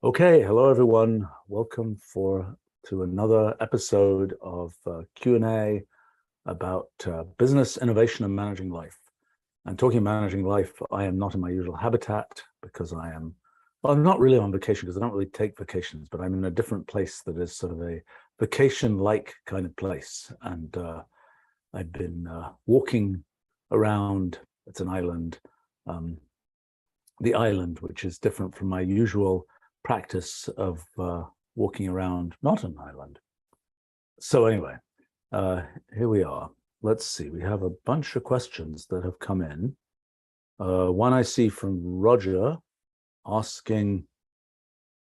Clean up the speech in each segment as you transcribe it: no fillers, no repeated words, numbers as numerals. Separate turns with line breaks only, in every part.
Okay, hello everyone. Welcome to another episode of Q&A about business innovation and managing life. And talking managing life, I am not in my usual habitat because I'm not really on vacation because I don't really take vacations, but I'm in a different place that is sort of a vacation-like kind of place. And I've been walking around. It's an island, the island, which is different from my usual practice of walking around not an island. So anyway, here we are. Let's see, we have a bunch of questions that have come in. One I see from Roger asking,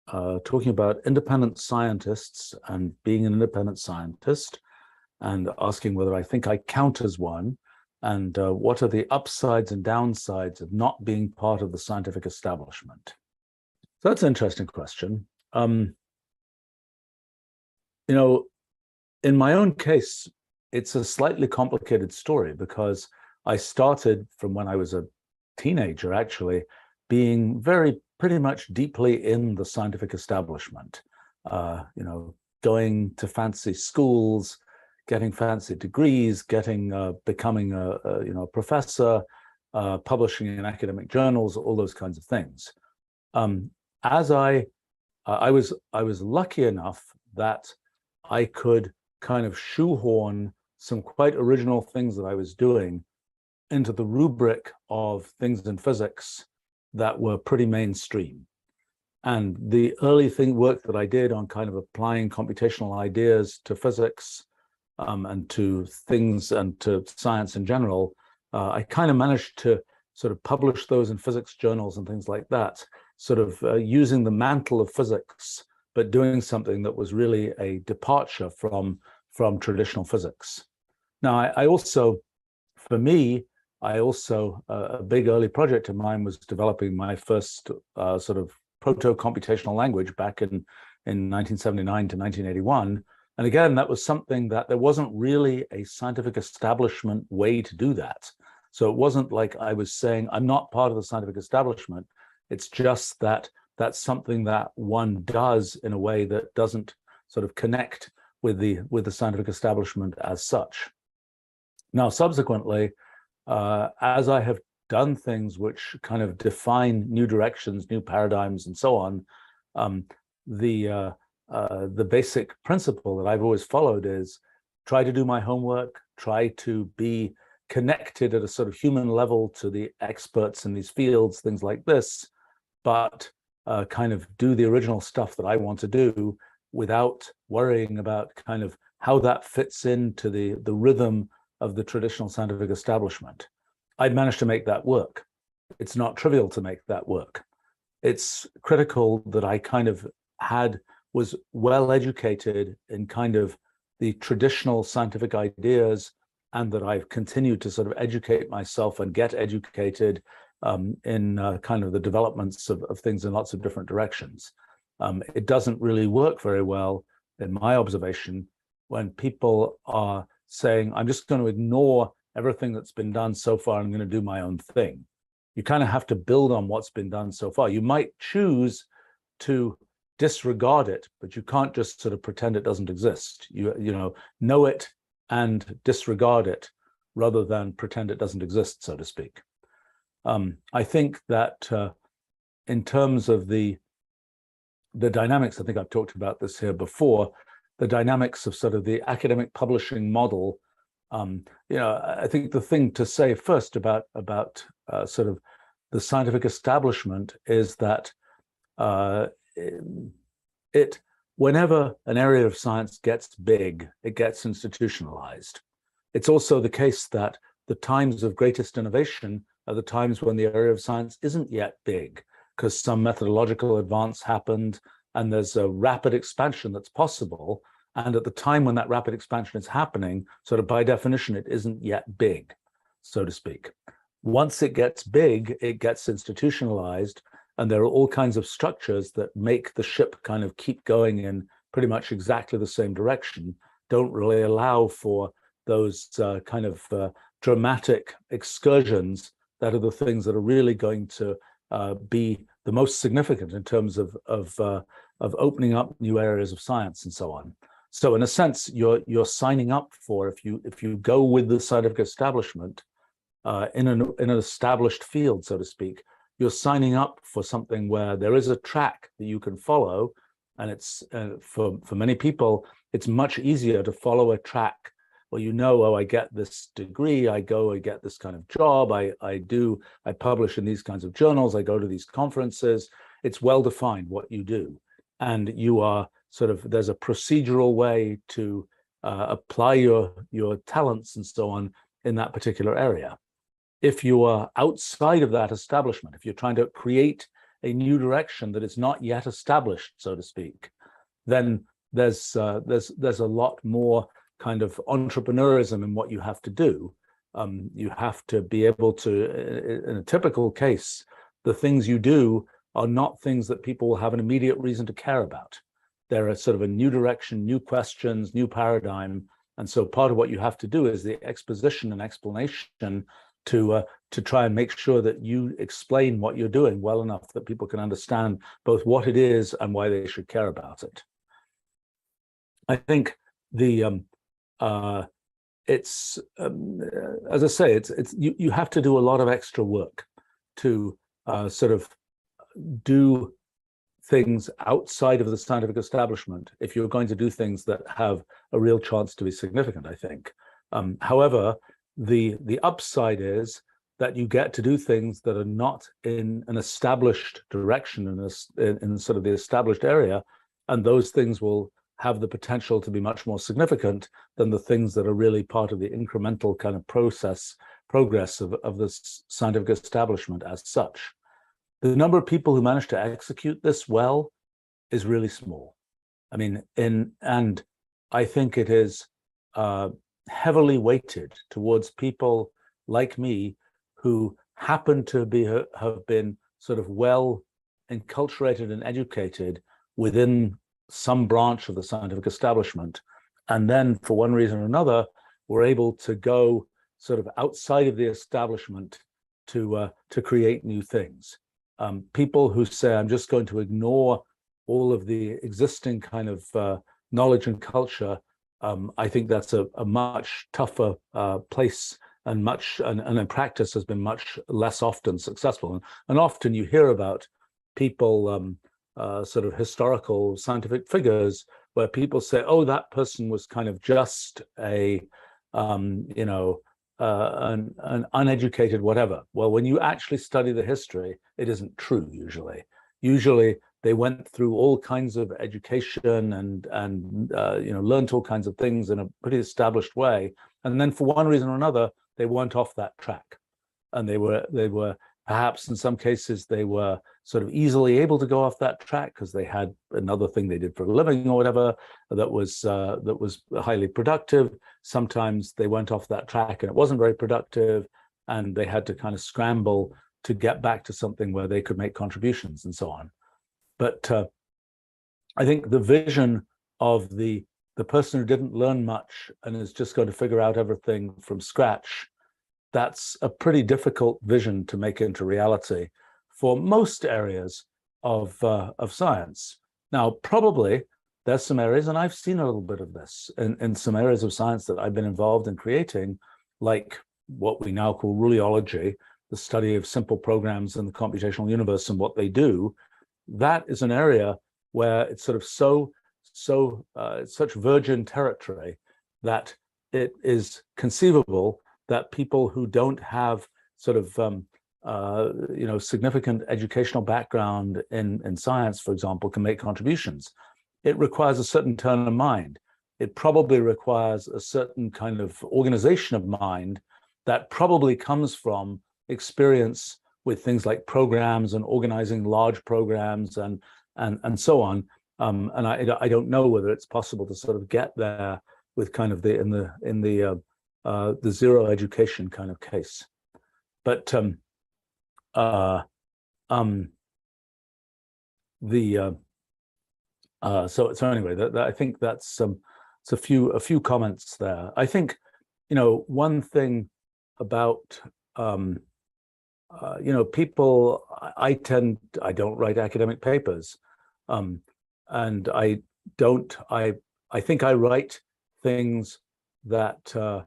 talking about independent scientists and being an independent scientist, and asking whether I think I count as one, and what are the upsides and downsides of not being part of the scientific establishment. So that's an interesting question. In my own case, it's a slightly complicated story because I started from when I was a teenager, actually, being pretty much deeply in the scientific establishment, going to fancy schools, getting fancy degrees, becoming a professor, publishing in academic journals, all those kinds of things. As I was lucky enough that I could kind of shoehorn some quite original things that I was doing into the rubric of things in physics that were pretty mainstream. And the early work that I did on kind of applying computational ideas to physics and to things and to science in general, I kind of managed to sort of publish those in physics journals and things like that, sort of using the mantle of physics, but doing something that was really a departure from traditional physics. Now, a big early project of mine was developing my first sort of proto-computational language back in 1979 to 1981. And again, that was something that there wasn't really a scientific establishment way to do that. So it wasn't like I was saying, I'm not part of the scientific establishment. It's just that that's something that one does in a way that doesn't sort of connect with the scientific establishment as such. Now, subsequently, as I have done things which kind of define new directions, new paradigms, and so on, the basic principle that I've always followed is try to do my homework, try to be connected at a sort of human level to the experts in these fields, things like this, but kind of do the original stuff that I want to do without worrying about kind of how that fits into the rhythm of the traditional scientific establishment. I'd managed to make that work. It's not trivial to make that work. It's critical that I kind of was well educated in kind of the traditional scientific ideas, and that I've continued to sort of educate myself and get educated in kind of the developments of things in lots of different directions. It doesn't really work very well, in my observation, when people are saying, I'm just going to ignore everything that's been done so far, I'm going to do my own thing. You kind of have to build on what's been done so far. You might choose to disregard it, but you can't just sort of pretend it doesn't exist. You know it and disregard it rather than pretend it doesn't exist, so to speak. I think that in terms of the dynamics, I think I've talked about this here before, the dynamics of sort of the academic publishing model. I think the thing to say first about sort of the scientific establishment is that whenever an area of science gets big, it gets institutionalized. It's also the case that the times of greatest innovation are the times when the area of science isn't yet big, because some methodological advance happened and there's a rapid expansion that's possible. And at the time when that rapid expansion is happening, sort of by definition, it isn't yet big, so to speak. Once it gets big, it gets institutionalized, and there are all kinds of structures that make the ship kind of keep going in pretty much exactly the same direction, don't really allow for those kind of dramatic excursions that are the things that are really going to be the most significant in terms of opening up new areas of science and so on. So in a sense, you're signing up for, if you go with the scientific establishment in an established field, so to speak, you're signing up for something where there is a track that you can follow, and it's for many people, it's much easier to follow a track where you know, oh, I get this degree, I get this kind of job, I publish in these kinds of journals, I go to these conferences. It's well defined what you do, and you are sort of, there's a procedural way to apply your talents and so on in that particular area. If you are outside of that establishment, if you're trying to create a new direction that is not yet established, so to speak, then there's a lot more kind of entrepreneurism in what you have to do. You have to be able to, in a typical case, the things you do are not things that people will have an immediate reason to care about. They're a sort of a new direction, new questions, new paradigm. And so part of what you have to do is the exposition and explanation to try and make sure that you explain what you're doing well enough that people can understand both what it is and why they should care about it. I think it's as I say, it's you have to do a lot of extra work to sort of do things outside of the scientific establishment if you're going to do things that have a real chance to be significant, I think. However, the upside is that you get to do things that are not in an established direction in sort of the established area, and those things will have the potential to be much more significant than the things that are really part of the incremental kind of progress of the scientific establishment as such. The number of people who manage to execute this well is really small. I mean, and I think it is heavily weighted towards people like me who happen to have been sort of well enculturated and educated within some branch of the scientific establishment, and then for one reason or another were able to go sort of outside of the establishment to create new things. People who say, I'm just going to ignore all of the existing kind of knowledge and culture, I think that's a much tougher place, and in practice has been much less often successful. And often you hear about people, sort of historical scientific figures, where people say, oh, that person was kind of just an uneducated whatever. Well, when you actually study the history, it isn't true usually. Usually they went through all kinds of education and learned all kinds of things in a pretty established way, and then for one reason or another they weren't off that track, and they were perhaps in some cases they were sort of easily able to go off that track because they had another thing they did for a living or whatever that was highly productive. Sometimes they went off that track and it wasn't very productive, and they had to kind of scramble to get back to something where they could make contributions and so on. But I think the vision of the person who didn't learn much and is just going to figure out everything from scratch, that's a pretty difficult vision to make into reality for most areas of science. Now, probably there's some areas, and I've seen a little bit of this in some areas of science that I've been involved in creating, like what we now call ruleology, the study of simple programs in the computational universe and what they do. That is an area where it's sort of it's such virgin territory that it is conceivable that people who don't have sort of significant educational background in science, for example, can make contributions. It requires a certain turn of mind. It probably requires a certain kind of organization of mind that probably comes from experience with things like programs and organizing large programs and so on. And I don't know whether it's possible to sort of get there with kind of the zero education kind of case. But so anyway, I think that's it's a few comments there. I think one thing about people, I don't write academic papers. And I think I write things that are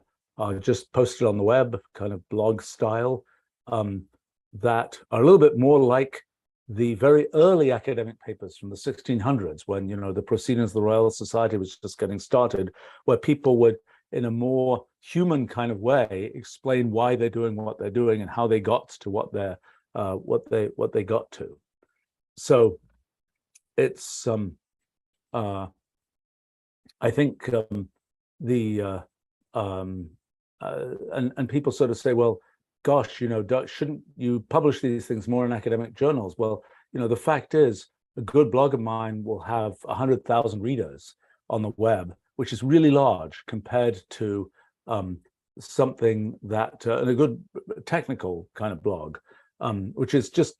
just posted on the web, kind of blog style, that are a little bit more like the very early academic papers from the 1600s, when, the Proceedings of the Royal Society was just getting started, where people would, in a more human kind of way, explain why they're doing what they're doing and how they got to what they got to. So it's I think and people sort of say, well, gosh, shouldn't you publish these things more in academic journals? Well, the fact is, a good blog of mine will have 100,000 readers on the web, which is really large compared to something that, and a good technical kind of blog, which is just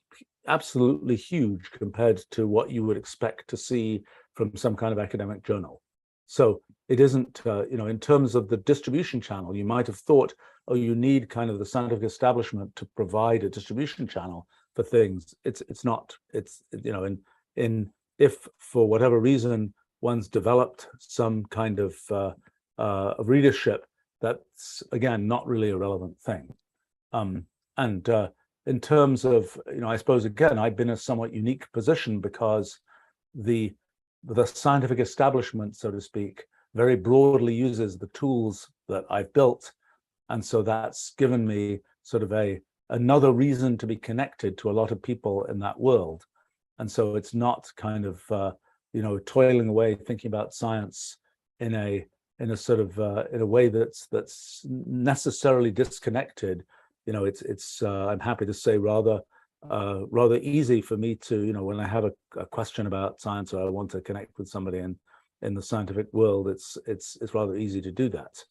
absolutely huge compared to what you would expect to see from some kind of academic journal. So it isn't, in terms of the distribution channel, you might have thought, oh, you need kind of the scientific establishment to provide a distribution channel for things. It's not. It's, if for whatever reason one's developed some kind of readership, that's again not really a relevant thing. And in terms of, I suppose again, I've been in a somewhat unique position because the scientific establishment, so to speak, very broadly uses the tools that I've built. And so that's given me sort of another reason to be connected to a lot of people in that world. And so it's not kind of, toiling away, thinking about science in a sort of, in a way that's necessarily disconnected. I'm happy to say rather easy for me to, when I have a question about science, or I want to connect with somebody in the scientific world, it's rather easy to do that.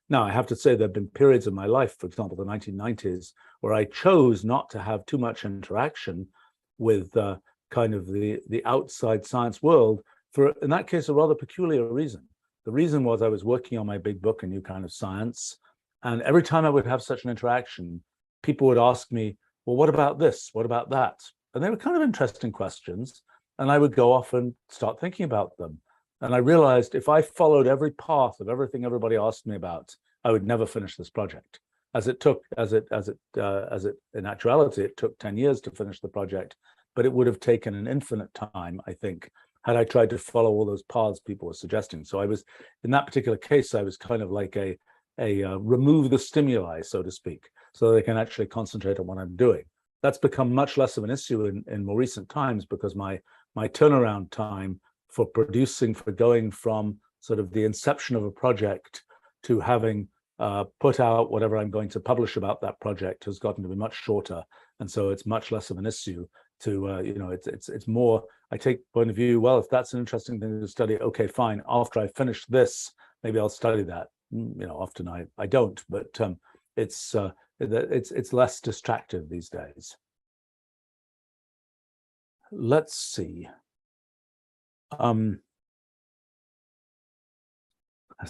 Now, I have to say there have been periods of my life, for example, the 1990s, where I chose not to have too much interaction with kind of the outside science world for, in that case, a rather peculiar reason. The reason was I was working on my big book, A New Kind of Science, and every time I would have such an interaction, people would ask me, well, what about this? What about that? And they were kind of interesting questions, and I would go off and start thinking about them. And I realized if I followed every path of everything everybody asked me about, I would never finish this project. In actuality, it took 10 years to finish the project, but it would have taken an infinite time, I think, had I tried to follow all those paths people were suggesting. So I was, in that particular case, I was kind of like a remove the stimuli, so to speak, so they can actually concentrate on what I'm doing. That's become much less of an issue in more recent times, because my turnaround time for going from sort of the inception of a project to having put out whatever I'm going to publish about that project has gotten to be much shorter. And so it's much less of an issue to, it's more, I take point of view, well, if that's an interesting thing to study, okay, fine. After I finish this, maybe I'll study that. Often I don't, but it's less distractive these days. Let's see. There's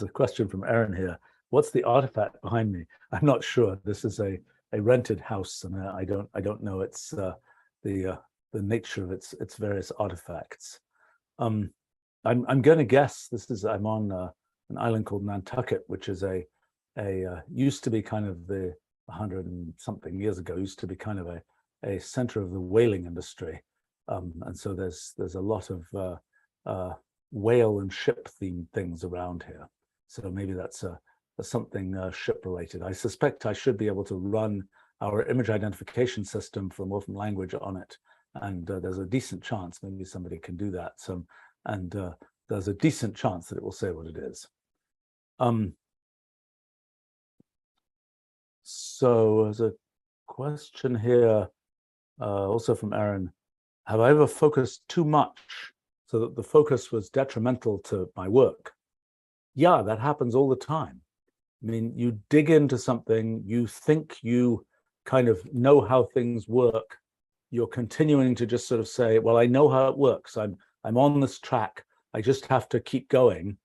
a question from Aaron here. What's the artifact behind me? I'm not sure. This is a rented house, and I don't know its the nature of its various artifacts. I'm going to guess I'm on an island called Nantucket, which is used to be kind of the 100 and something years ago, used to be kind of a center of the whaling industry, and so there's a lot of whale and ship themed things around here. So maybe that's something ship related. I suspect I should be able to run our image identification system from Wolfram language on it, and there's a decent chance maybe somebody can do that. And there's a decent chance that it will say what it is. So there's a question here, also from Aaron. Have I ever focused too much so that the focus was detrimental to my work? Yeah, that happens all the time. I mean, you dig into something, you think you kind of know how things work. You're continuing to just sort of say, well, I know how it works. I'm on this track. I just have to keep going.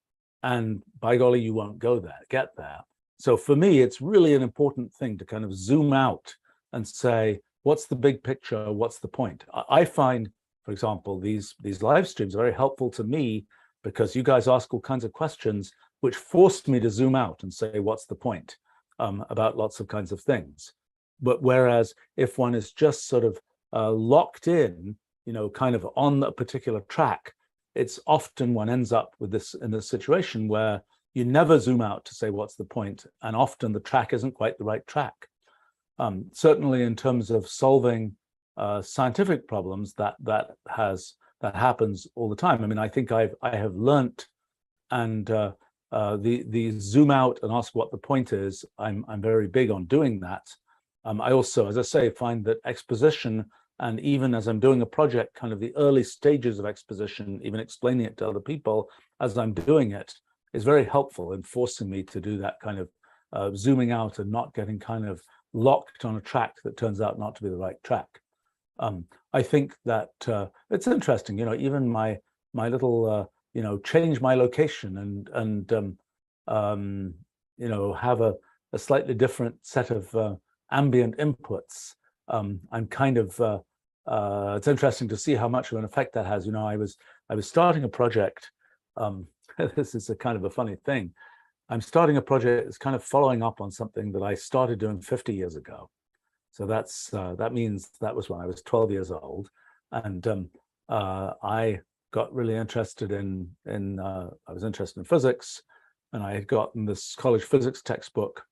And by golly, you won't get there. So for me, it's really an important thing to kind of zoom out and say, what's the big picture? What's the point? I find, for example, these live streams are very helpful to me because you guys ask all kinds of questions which force me to zoom out and say, what's the point about lots of kinds of things. But whereas if one is just sort of locked in, kind of on a particular track, it's often one ends up with this in this situation where you never zoom out to say what's the point, and often the track isn't quite the right track. Certainly in terms of solving scientific problems, that happens all the time. I mean, I think I have learnt, and the zoom out and ask what the point is, I'm very big on doing that. I also, as I say, find that exposition, and even as I'm doing a project, kind of the early stages of exposition, even explaining it to other people as I'm doing it, is very helpful in forcing me to do that kind of zooming out and not getting kind of locked on a track that turns out not to be the right track. I think that it's interesting, even my little, change my location and have a slightly different set of ambient inputs. I'm kind of, it's interesting to see how much of an effect that has. I was starting a project. This is a kind of a funny thing. I'm starting a project that's kind of following up on something that I started doing 50 years ago. So that means that was when I was 12 years old, and I got really interested in I was interested in physics, and I had gotten this college physics textbook,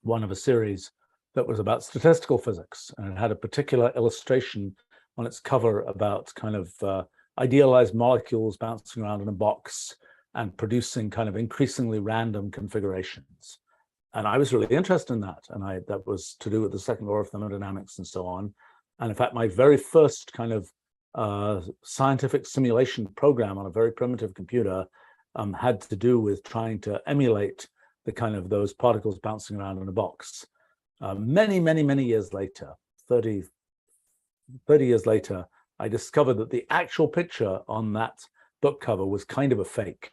one of a series that was about statistical physics, and it had a particular illustration on its cover about kind of idealized molecules bouncing around in a box and producing kind of increasingly random configurations. And I was really interested in that. And that was to do with the second law of thermodynamics and so on. And in fact, my very first kind of scientific simulation program on a very primitive computer had to do with trying to emulate the kind of those particles bouncing around in a box. Many, many, many years later, 30 years later, I discovered that the actual picture on that book cover was kind of a fake.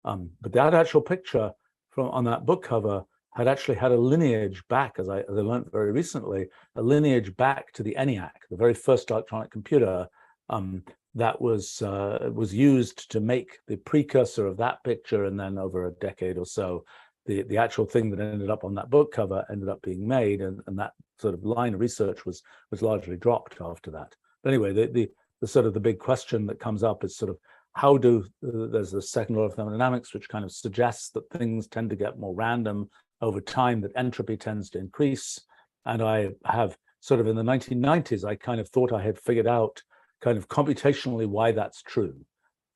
But that actual picture on that book cover had actually had a lineage back, as I learned very recently, a lineage back to the ENIAC, the very first electronic computer that was used to make the precursor of that picture, and then over a decade or so, the actual thing that ended up on that book cover ended up being made, and that sort of line of research was largely dropped after that. But anyway, the sort of the big question that comes up is sort of how there's the second law of thermodynamics, which kind of suggests that things tend to get more random over time, that entropy tends to increase. And I have sort of in the 1990s, I kind of thought I had figured out kind of computationally why that's true.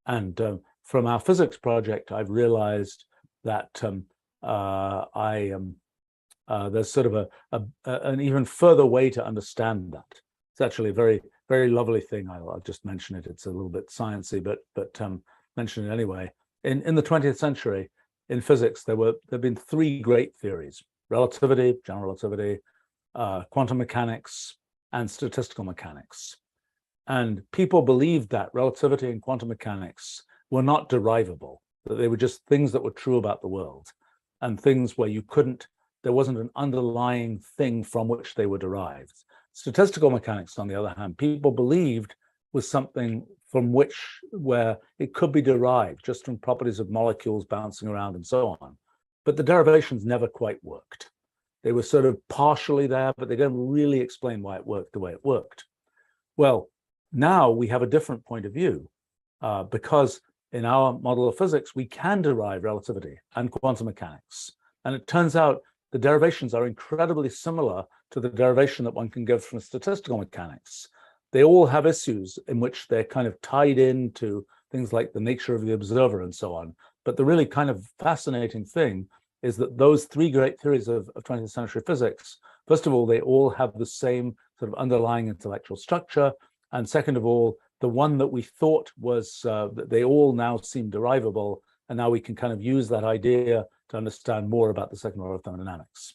And from our physics project, I've realized that there's sort of an even further way to understand that. It's actually a very, very lovely thing. I'll just mention it. It's a little bit sciencey, but mention it anyway. In the 20th century, in physics, there've been three great theories: relativity, general relativity, quantum mechanics, and statistical mechanics. And people believed that relativity and quantum mechanics were not derivable, that they were just things that were true about the world, and things where there wasn't an underlying thing from which they were derived. Statistical mechanics, on the other hand, people believed was something where it could be derived just from properties of molecules bouncing around and so on. But the derivations never quite worked. They were sort of partially there, but they didn't really explain why it worked the way it worked. Well, now we have a different point of view because in our model of physics, we can derive relativity and quantum mechanics. And it turns out the derivations are incredibly similar to the derivation that one can give from statistical mechanics. They all have issues in which they're kind of tied into things like the nature of the observer and so on. But the really kind of fascinating thing is that those three great theories of 20th century physics, first of all, they all have the same sort of underlying intellectual structure. And second of all, the one that we thought was, that they all now seem derivable, and now we can kind of use that idea to understand more about the second law of thermodynamics.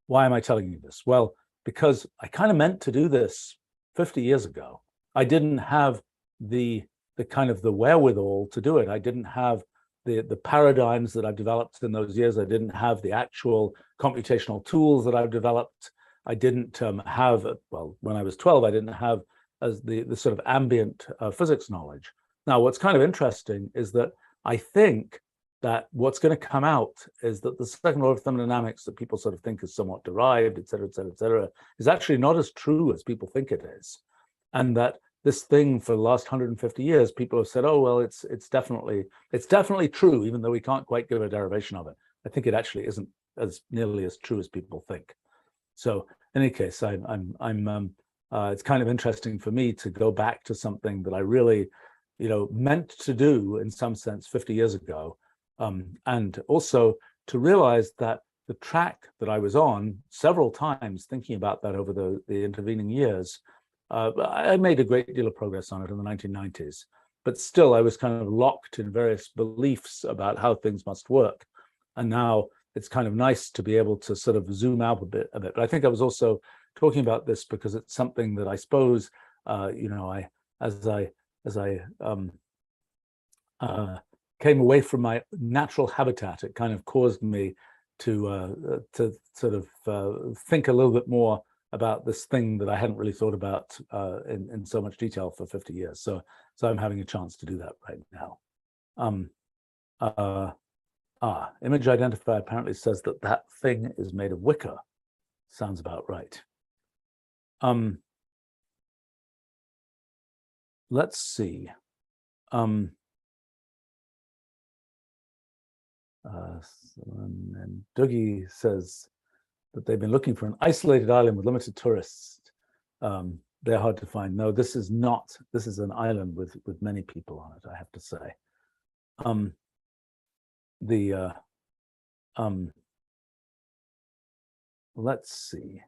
Why am I telling you this? Well, because I kind of meant to do this 50 years ago. I didn't have the kind of the wherewithal to do it. I didn't have the paradigms that I've developed in those years. I didn't have the actual computational tools that I've developed. I didn't have, well, when I was 12, I didn't have as the sort of ambient physics knowledge. Now, what's kind of interesting is that I think that what's going to come out is that the second law of thermodynamics that people sort of think is somewhat derived, et cetera, is actually not as true as people think it is. And that this thing for the last 150 years, people have said, oh, well, it's definitely true, even though we can't quite give a derivation of it. I think it actually isn't as nearly as true as people think. So in any case, it's kind of interesting for me to go back to something that I really, meant to do in some sense 50 years ago. And also to realize that the track that I was on several times, thinking about that over the intervening years, I made a great deal of progress on it in the 1990s, but still I was kind of locked in various beliefs about how things must work. And now it's kind of nice to be able to sort of zoom out a bit. But I think I was also talking about this because it's something that I suppose, as I came away from my natural habitat, it kind of caused me to sort of think a little bit more about this thing that I hadn't really thought about in so much detail for 50 years. So I'm having a chance to do that right now. Image identifier apparently says that thing is made of wicker. Sounds about right. Let's see. And Dougie says that they've been looking for an isolated island with limited tourists. They're hard to find. No, this is not. This is an island with many people on it, I have to say. Let's see.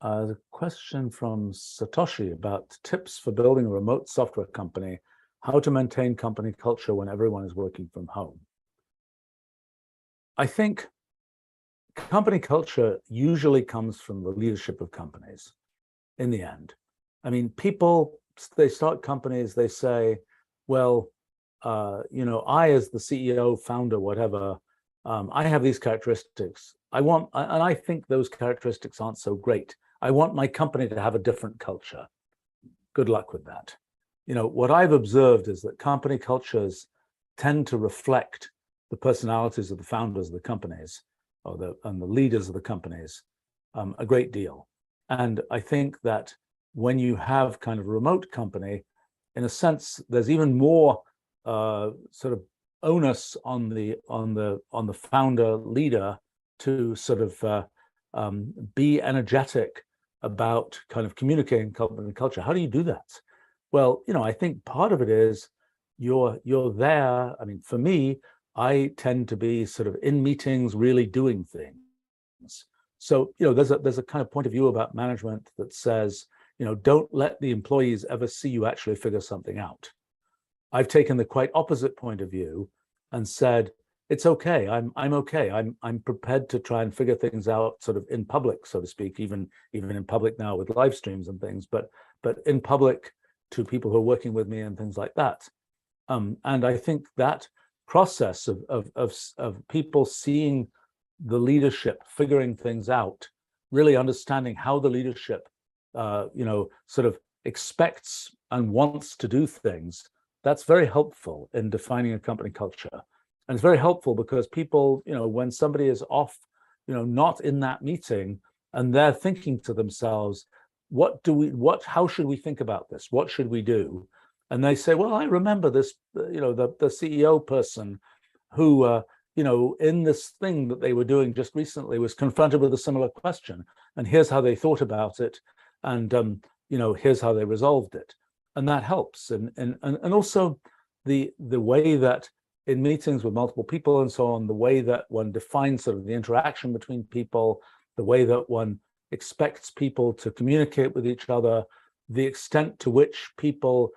The question from Satoshi about tips for building a remote software company, how to maintain company culture when everyone is working from home. I think company culture usually comes from the leadership of companies in the end. I mean, people, they start companies, they say, well, I as the CEO, founder, whatever, I have these characteristics. And I think those characteristics aren't so great. I want my company to have a different culture. Good luck with that. What I've observed is that company cultures tend to reflect the personalities of the founders of the companies and the leaders of the companies a great deal. And I think that when you have kind of a remote company, in a sense, there's even more sort of onus on the founder leader to sort of be energetic about kind of communicating company culture. How do you do that? Well, I think part of it is you're there. I mean, for me, I tend to be sort of in meetings, really doing things. So, there's a kind of point of view about management that says, don't let the employees ever see you actually figure something out. I've taken the quite opposite point of view and said, it's okay. I'm okay. I'm prepared to try and figure things out sort of in public, so to speak, even in public now with live streams and things, but in public to people who are working with me and things like that. And I think that process of people seeing the leadership, figuring things out, really understanding how the leadership, sort of expects and wants to do things, that's very helpful in defining a company culture. And it's very helpful because people, when somebody is off, not in that meeting, and they're thinking to themselves, how should we think about this? What should we do? And they say, well, I remember this, the CEO person who, in this thing that they were doing just recently was confronted with a similar question. And here's how they thought about it. And, here's how they resolved it. And that helps. And also the way that in meetings with multiple people and so on, the way that one defines sort of the interaction between people, the way that one expects people to communicate with each other, the extent to which people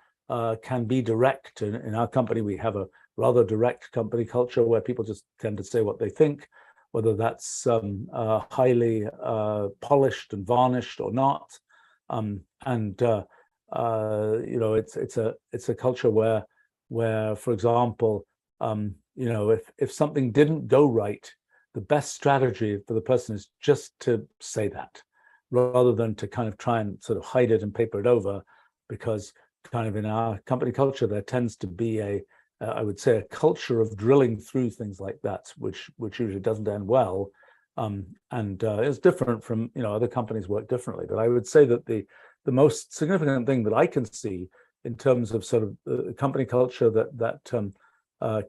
can be direct. In our company, we have a rather direct company culture where people just tend to say what they think, whether that's highly polished and varnished or not. It's a culture where, for example, if something didn't go right, the best strategy for the person is just to say that, rather than to kind of try and sort of hide it and paper it over, because kind of in our company culture, there tends to be I would say, a culture of drilling through things like that, which usually doesn't end well. And it's different from, other companies work differently. But I would say that the most significant thing that I can see in terms of sort of company culture that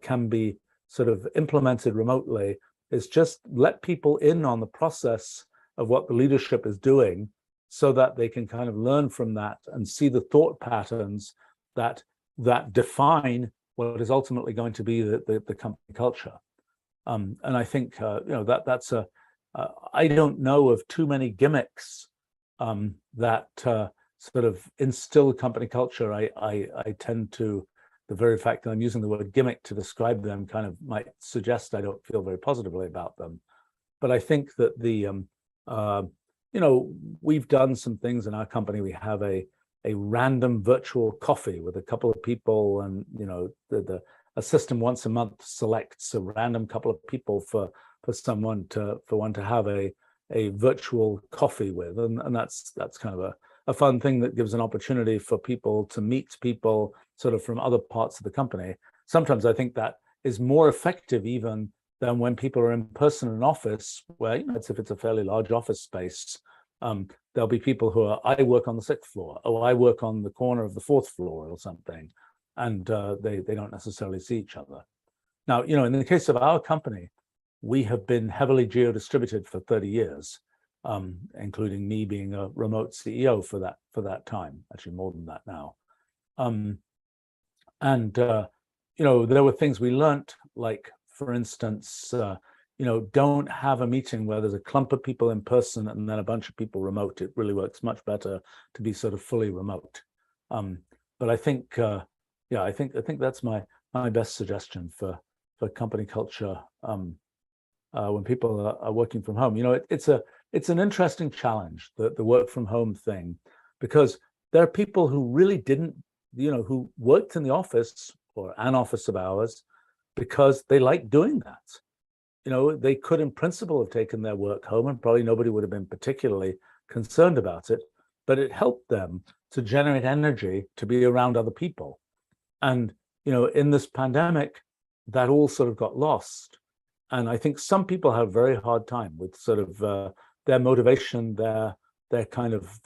can be sort of implemented remotely is just let people in on the process of what the leadership is doing, so that they can kind of learn from that and see the thought patterns that define what is ultimately going to be the company culture. And I think that's I don't know of too many gimmicks that sort of instill company culture. I tend to, the very fact that I'm using the word gimmick to describe them kind of might suggest I don't feel very positively about them. But I think that we've done some things in our company. We have a random virtual coffee with a couple of people, and a system once a month selects a random couple of people for one to have a virtual coffee with, and that's kind of a fun thing that gives an opportunity for people to meet people sort of from other parts of the company. Sometimes I think that is more effective even than when people are in person in an office, where if it's a fairly large office space. There'll be people who I work on the 6th floor, or I work on the corner of the 4th floor or something, and they don't necessarily see each other. Now, in the case of our company, we have been heavily geo-distributed for 30 years, including me being a remote CEO for that time, actually more than that now. There were things we learned, like, for instance, don't have a meeting where there's a clump of people in person and then a bunch of people remote. It really works much better to be sort of fully remote. But I think, I think that's my best suggestion for company culture when people are working from home. It's an interesting challenge, the work from home thing, because there are people who really didn't, who worked in the office or an office of hours because they like doing that. They could in principle have taken their work home, and probably nobody would have been particularly concerned about it, but it helped them to generate energy to be around other people. And in this pandemic, that all sort of got lost. And I think some people have a very hard time with sort of their motivation, their kind of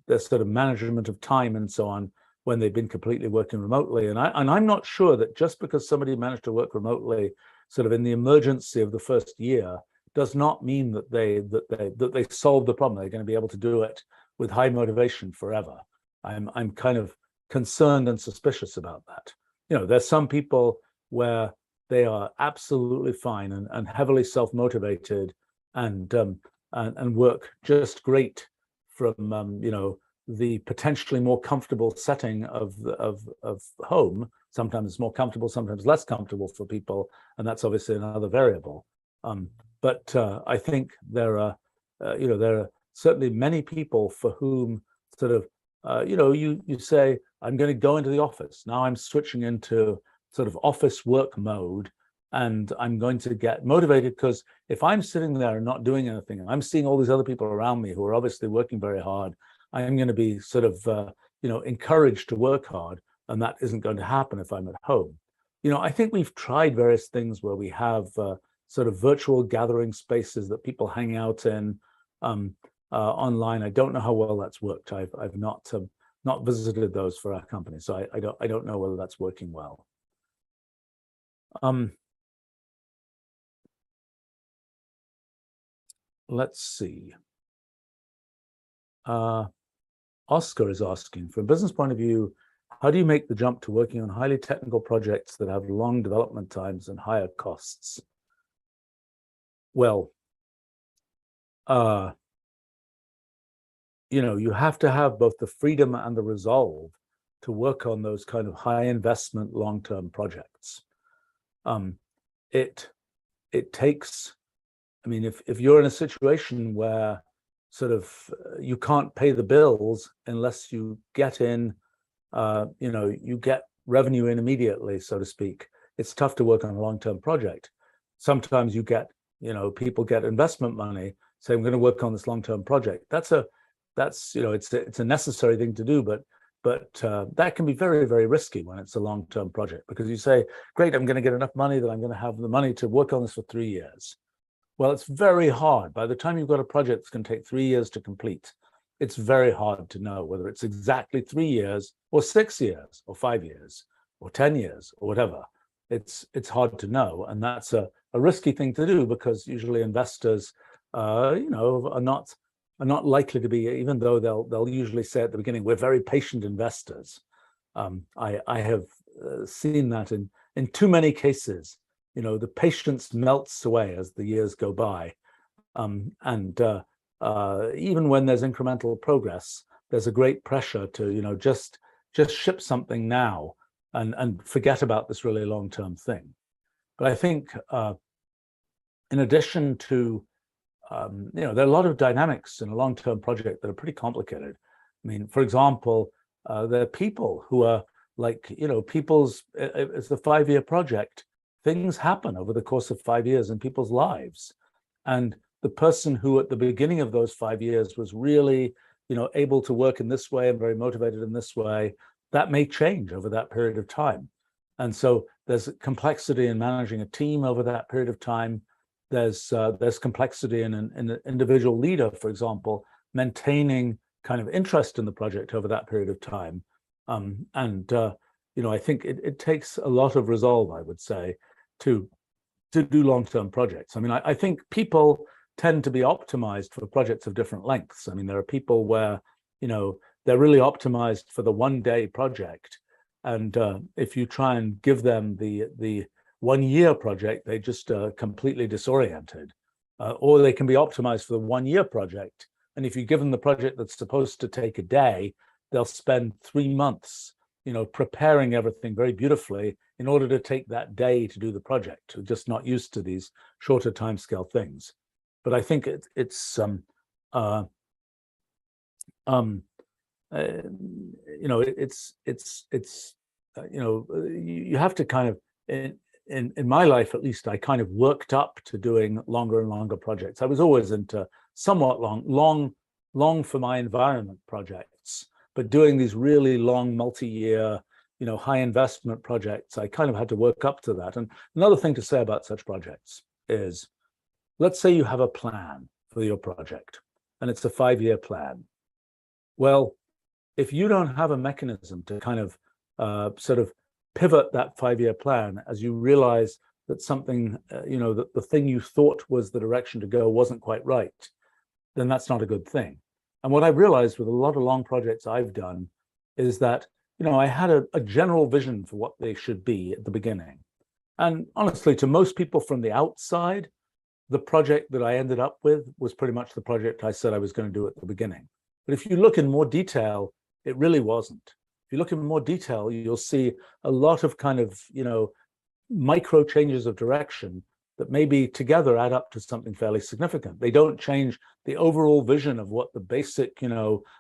their sort of management of time and so on, when they've been completely working remotely. And I'm not sure that just because somebody managed to work remotely sort of in the emergency of the first year does not mean that they solved the problem. They're going to be able to do it with high motivation forever. I'm kind of concerned and suspicious about that. There's some people where they are absolutely fine and heavily self-motivated and work just great from the potentially more comfortable setting of home. Sometimes it's more comfortable, sometimes less comfortable for people, and that's obviously another variable. But I think there are certainly many people for whom sort of you say, I'm going to go into the office now. I'm switching into sort of office work mode, and I'm going to get motivated, because if I'm sitting there and not doing anything, and I'm seeing all these other people around me who are obviously working very hard, I'm going to be sort of encouraged to work hard, and that isn't going to happen if I'm at home. I think we've tried various things where we have sort of virtual gathering spaces that people hang out in online. I don't know how well that's worked. I've not visited those for our company, so I don't know whether that's working well. Let's see. Oscar is asking, from a business point of view, how do you make the jump to working on highly technical projects that have long development times and higher costs? Well, you have to have both the freedom and the resolve to work on those kind of high investment, long-term projects. It takes, if you're in a situation where sort of you can't pay the bills unless you get in, you get revenue in immediately, so to speak, it's tough to work on a long-term project. Sometimes you get, people get investment money saying, we're going to work on this long-term project. That's it's a necessary thing to do, but that can be very, very risky when it's a long-term project, because you say, great, I'm going to get enough money that I'm going to have the money to work on this for 3 years. Well, it's very hard. By the time you've got a project that's going to take 3 years to complete, it's very hard to know whether it's exactly 3 years or 6 years or 5 years or 10 years or whatever. It's hard to know, and that's a risky thing to do, because usually investors, are not likely to be, even though they'll usually say at the beginning, we're very patient investors. I have seen that in too many cases. The patience melts away as the years go by, and even when there's incremental progress, there's a great pressure to just ship something now and forget about this really long-term thing. But I think in addition to there are a lot of dynamics in a long-term project that are pretty complicated. I mean, for example, there are people who are like, it's a 5-year project. Things happen over the course of 5 years in people's lives. And the person who at the beginning of those 5 years was really, able to work in this way and very motivated in this way, that may change over that period of time. And so there's complexity in managing a team over that period of time. There's complexity in an individual leader, for example, maintaining kind of interest in the project over that period of time. I think it takes a lot of resolve, I would say, to do long-term projects. I mean, I think people tend to be optimized for projects of different lengths. I mean, there are people where, they're really optimized for the one-day project. And if you try and give them the 1-year project, they just completely disoriented. Or they can be optimized for the 1-year project. And if you give them the project that's supposed to take a day, they'll spend 3 months, preparing everything very beautifully in order to take that day to do the project. They're just not used to these shorter timescale things. But I think you have to kind of, in my life at least, I kind of worked up to doing longer and longer projects. I was always into somewhat long for my environment projects, but doing these really long multi-year, high investment projects, I kind of had to work up to that. And another thing to say about such projects is, let's say you have a plan for your project and it's a 5-year plan. Well, if you don't have a mechanism to kind of sort of pivot that 5-year plan as you realize that something, that the thing you thought was the direction to go wasn't quite right, then that's not a good thing. And what I've realized with a lot of long projects I've done is that, I had a general vision for what they should be at the beginning. And honestly, to most people from the outside, the project that I ended up with was pretty much the project I said I was going to do at the beginning. But if you look in more detail, it really wasn't. If you look in more detail, you'll see a lot of kind of, micro changes of direction that maybe together add up to something fairly significant. They don't change the overall vision of what the basic,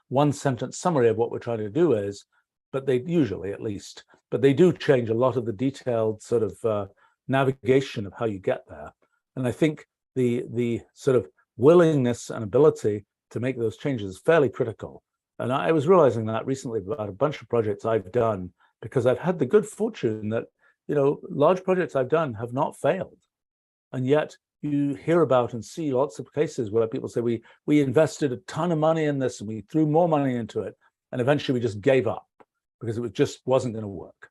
one-sentence summary of what we're trying to do is, but they usually, at least, but they do change a lot of the detailed sort of navigation of how you get there. And I think the sort of willingness and ability to make those changes is fairly critical. And I was realizing that recently about a bunch of projects I've done, because I've had the good fortune that, large projects I've done have not failed. And yet you hear about and see lots of cases where people say, we invested a ton of money in this and we threw more money into it, and eventually we just gave up because it just wasn't going to work.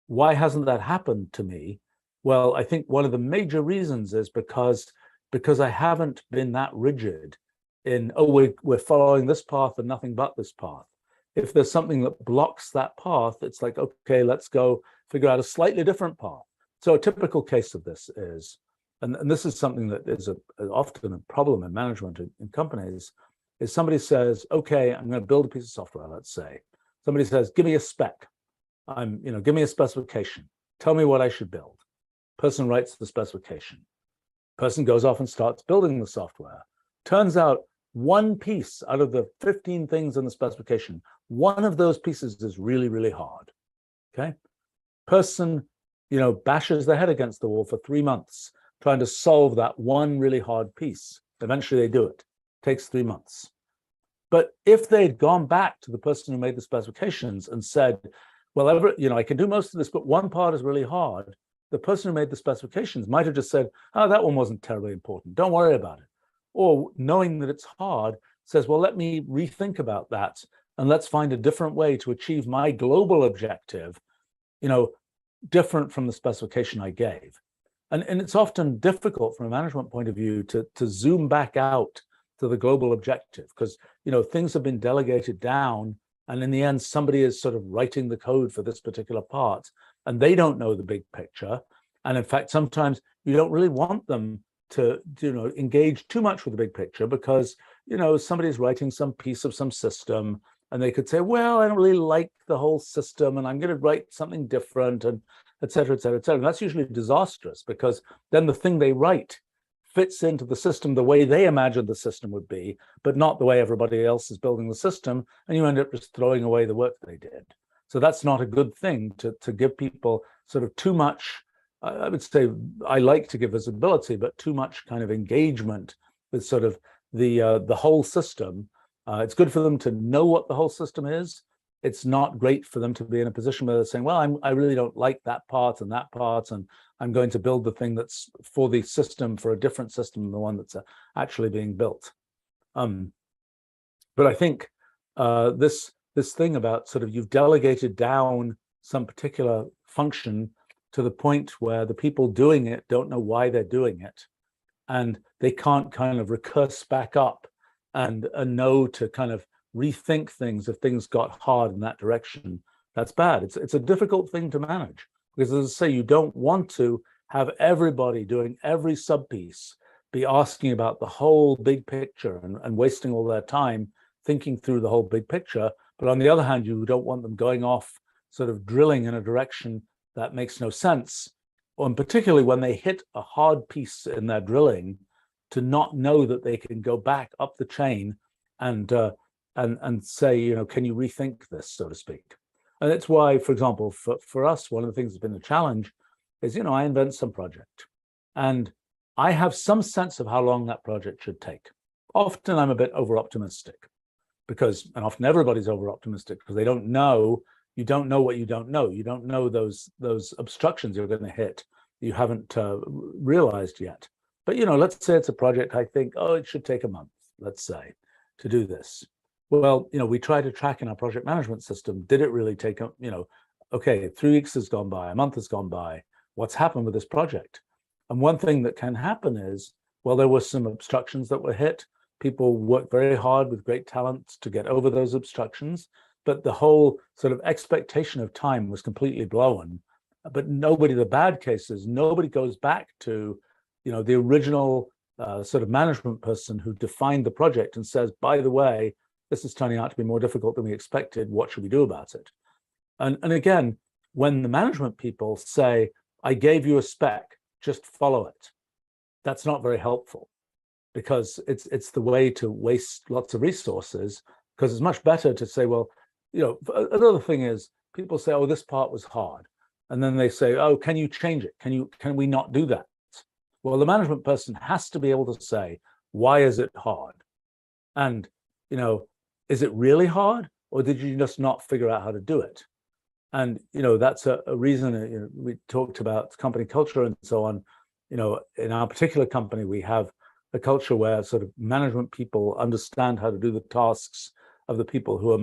Why hasn't that happened to me? Well, I think one of the major reasons is because I haven't been that rigid in, we're following this path and nothing but this path. If there's something that blocks that path, it's like, okay, let's go figure out a slightly different path. So a typical case of this is, and this is something that is often a problem in management in companies, is somebody says, okay, I'm going to build a piece of software, let's say. Somebody says, give me a spec. Give me a specification. Tell me what I should build. Person writes the specification. Person goes off and starts building the software. Turns out one piece out of the 15 things in the specification, one of those pieces is really, really hard. Okay. Person bashes their head against the wall for 3 months trying to solve that one really hard piece. Eventually they do it. Takes 3 months. But if they'd gone back to the person who made the specifications and said, well, I can do most of this, but one part is really hard, the person who made the specifications might have just said, oh, that one wasn't terribly important. Don't worry about it. Or knowing that it's hard, says, well, let me rethink about that and let's find a different way to achieve my global objective, different from the specification I gave. And it's often difficult from a management point of view to zoom back out to the global objective because, things have been delegated down and in the end, somebody is sort of writing the code for this particular part and they don't know the big picture. And in fact, sometimes you don't really want them to, engage too much with the big picture because, somebody's writing some piece of some system and they could say, well, I don't really like the whole system and I'm going to write something different and et cetera, et cetera, et cetera. And that's usually disastrous because then the thing they write fits into the system the way they imagined the system would be, but not the way everybody else is building the system. And you end up just throwing away the work they did. So that's not a good thing to give people sort of too much. I would say I like to give visibility, but too much kind of engagement with sort of the whole system. It's good for them to know what the whole system is. It's not great for them to be in a position where they're saying, well, I really don't like that part, and I'm going to build the thing that's for the system, for a different system than the one that's actually being built. But I think this thing about sort of you've delegated down some particular function to the point where the people doing it don't know why they're doing it. And they can't kind of recurse back up and know to kind of rethink things if things got hard in that direction. That's bad. It's a difficult thing to manage because, as I say, you don't want to have everybody doing every subpiece be asking about the whole big picture and wasting all their time thinking through the whole big picture. But on the other hand, you don't want them going off sort of drilling in a direction that makes no sense, and particularly when they hit a hard piece in their drilling, to not know that they can go back up the chain and say, can you rethink this, so to speak. And that's why, for example, for us, one of the things that's been a challenge is, I invent some project and I have some sense of how long that project should take. Often I'm a bit over-optimistic and often everybody's over-optimistic because they don't know. You don't know what you don't know. You don't know those obstructions you're going to hit. You haven't realized yet. But, let's say it's a project I think, it should take a month, let's say, to do this. Well, we try to track in our project management system. Did it really take, okay, 3 weeks has gone by, a month has gone by. What's happened with this project? And one thing that can happen is, well, there were some obstructions that were hit. People worked very hard with great talent to get over those obstructions, but the whole sort of expectation of time was completely blown. But the bad cases, nobody goes back to, the original sort of management person who defined the project and says, by the way, this is turning out to be more difficult than we expected. What should we do about it? And again, when the management people say, I gave you a spec, just follow it, that's not very helpful because it's the way to waste lots of resources, because it's much better to say, well, another thing is people say, oh, this part was hard. And then they say, oh, can you change it? Can we not do that? Well, the management person has to be able to say, why is it hard? And, is it really hard? Or did you just not figure out how to do it? And, that's a reason. We talked about company culture and so on. In our particular company, we have a culture where sort of management people understand how to do the tasks of the people who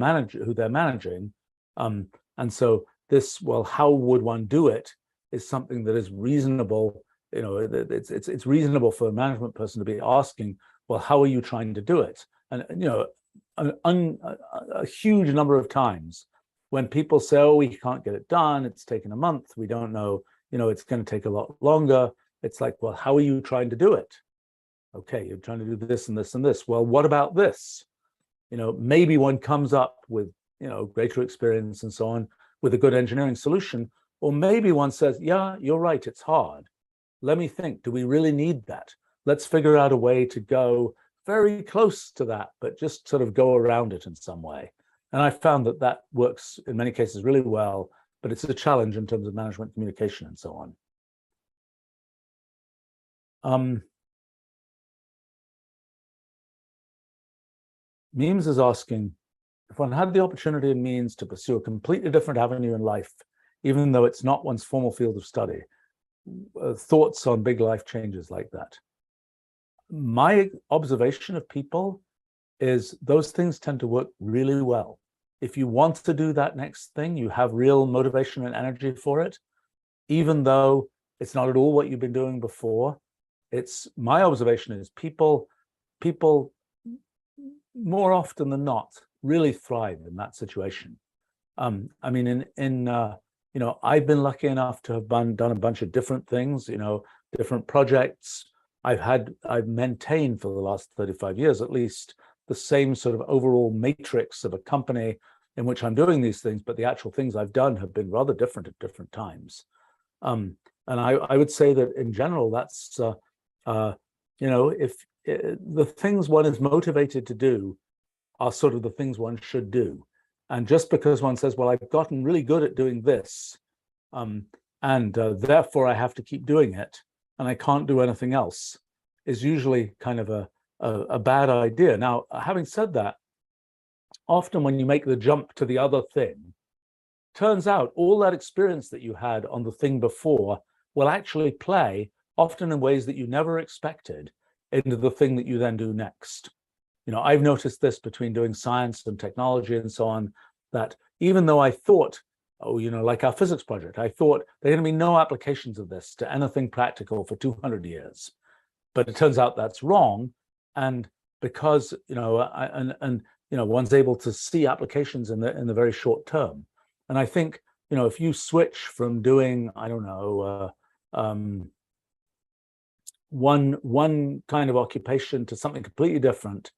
they're managing. And so this, well, how would one do it is something that is reasonable. It's reasonable for a management person to be asking, well, how are you trying to do it? And, a huge number of times when people say, oh, we can't get it done, it's taken a month, we don't know, it's going to take a lot longer. It's like, well, how are you trying to do it? Okay, you're trying to do this and this and this. Well, what about this? Maybe one comes up with, greater experience and so on with a good engineering solution. Or maybe one says, yeah, you're right, it's hard. Let me think, do we really need that? Let's figure out a way to go very close to that, but just sort of go around it in some way. And I found that works in many cases really well but it's a challenge in terms of management communication and so on. Memes is asking, if one had the opportunity and means to pursue a completely different avenue in life, even though it's not one's formal field of study, thoughts on big life changes like that. My observation of people is those things tend to work really well. If you want to do that next thing, you have real motivation and energy for it, even though it's not at all what you've been doing before. It's my observation is people more often than not really thrive in that situation. I mean, you know, I've been lucky enough to have done a bunch of different things, you know, different projects. I've maintained for the last 35 years at least the same sort of overall matrix of a company in which I'm doing these things, but the actual things I've done have been rather different at different times. And I would say that in general, that's, you know, if the things one is motivated to do are sort of the things one should do. And just because one says, well, I've gotten really good at doing this, and therefore I have to keep doing it, and I can't do anything else, is usually kind of a bad idea. Now, having said that, often when you make the jump to the other thing, turns out all that experience that you had on the thing before will actually play, often in ways that you never expected, into the thing that you then do next. You know, I've noticed this between doing science and technology and so on, that even though I thought, oh, you know, like our physics project, I thought there are going to be no applications of this to anything practical for 200 years. But it turns out that's wrong. And because, you know, you know, one's able to see applications in the very short term. And I think, you know, if you switch from doing, I don't know, one kind of occupation to something completely different,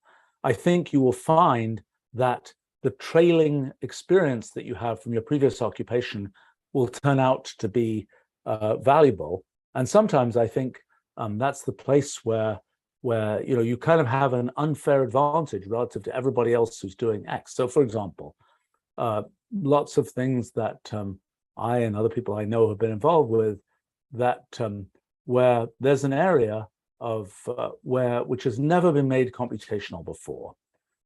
I think you will find that the trailing experience that you have from your previous occupation will turn out to be valuable. And sometimes I think that's the place where you know, you kind of have an unfair advantage relative to everybody else who's doing X. So, for example, lots of things that I and other people I know have been involved with, that where there's an area of which has never been made computational before,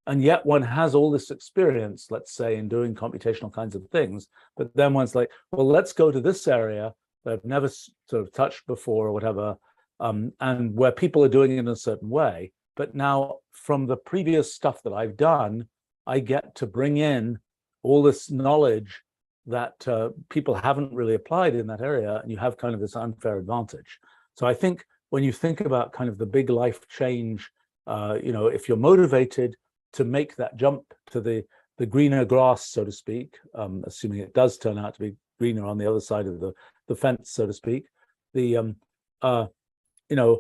and yet one has all this experience, let's say, in doing computational kinds of things, but then one's like, well, let's go to this area that I've never sort of touched before or whatever, and where people are doing it in a certain way. But now from the previous stuff that I've done, I get to bring in all this knowledge that people haven't really applied in that area, and you have kind of this unfair advantage. So I think when you think about kind of the big life change, you know, if you're motivated to make that jump to the greener grass, so to speak, assuming it does turn out to be greener on the other side of the fence, so to speak, you know,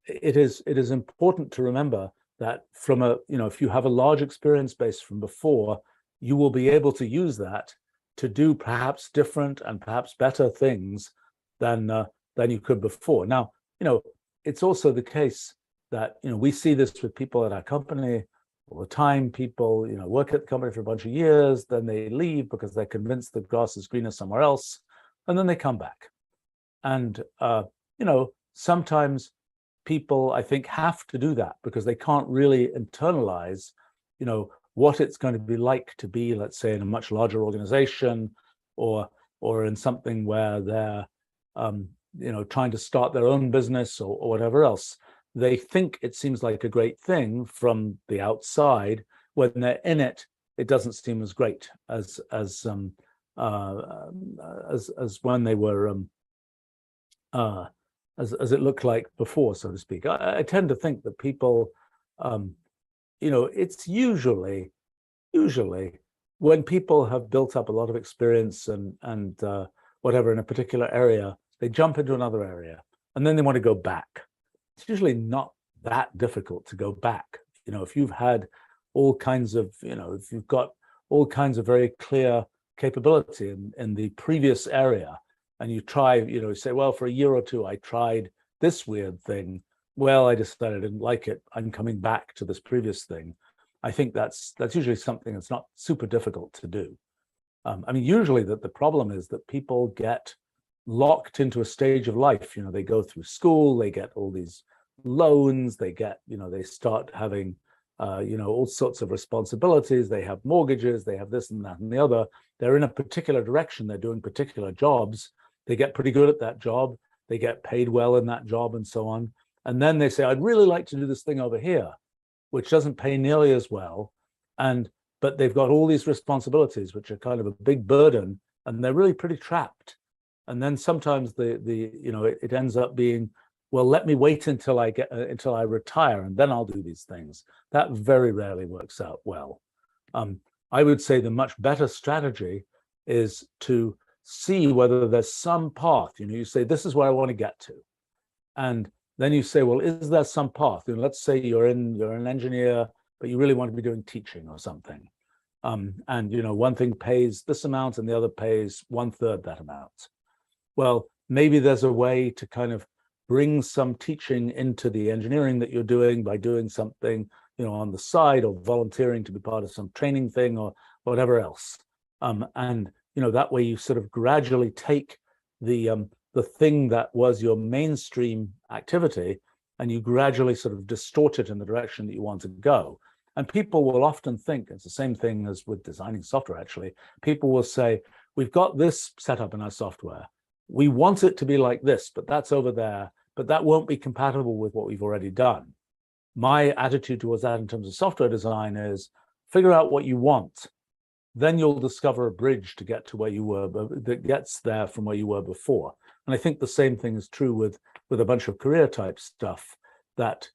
it is important to remember that from a, you know, if you have a large experience base from before, you will be able to use that to do perhaps different and perhaps better things than you could before. Now, you know, it's also the case that, you know, we see this with people at our company all the time. People, you know, work at the company for a bunch of years, then they leave because they're convinced the grass is greener somewhere else, and then they come back. And you know, sometimes people, I think, have to do that because they can't really internalize, you know, what it's going to be like to be, let's say, in a much larger organization, or in something where they're you know, trying to start their own business or whatever else. They think it seems like a great thing from the outside. When they're in it, it doesn't seem as great as when they were as it looked like before, so to speak. I tend to think that people, you know, it's usually when people have built up a lot of experience and whatever in a particular area, they jump into another area and then they want to go back. It's usually not that difficult to go back. You know, if you've had all kinds of, you know, if you've got all kinds of very clear capability in the previous area, and you try, you know, you say, well, for a year or two, I tried this weird thing. Well, I decided I didn't like it. I'm coming back to this previous thing. I think that's usually something that's not super difficult to do. I mean, usually the problem is that people get locked into a stage of life. They go through school, they get all these loans, they start having, all sorts of responsibilities. They have mortgages, they have this and that and the other. They're in a particular direction, they're doing particular jobs. They get pretty good at that job, they get paid well in that job and so on. And then they say, I'd really like to do this thing over here, which doesn't pay nearly as well. But they've got all these responsibilities, which are kind of a big burden, and they're really pretty trapped. And then sometimes it ends up being, well, let me wait until I retire, and then I'll do these things. That very rarely works out well. I would say the much better strategy is to see whether there's some path. You say, this is where I want to get to, and then you say, well, is there some path? Let's say you're an engineer, but you really want to be doing teaching or something. And one thing pays this amount and the other pays 1/3 that amount. Well, maybe there's a way to kind of bring some teaching into the engineering that you're doing by doing something, on the side, or volunteering to be part of some training thing or whatever else. And that way you sort of gradually take the thing that was your mainstream activity, and you gradually sort of distort it in the direction that you want to go. And people will often think, it's the same thing as with designing software, actually. People will say, we've got this set up in our software. We want it to be like this, but that's over there, but that won't be compatible with what we've already done. My attitude towards that in terms of software design is figure out what you want. Then you'll discover a bridge to get to where you were, that gets there from where you were before. And I think the same thing is true with a bunch of career type stuff, that,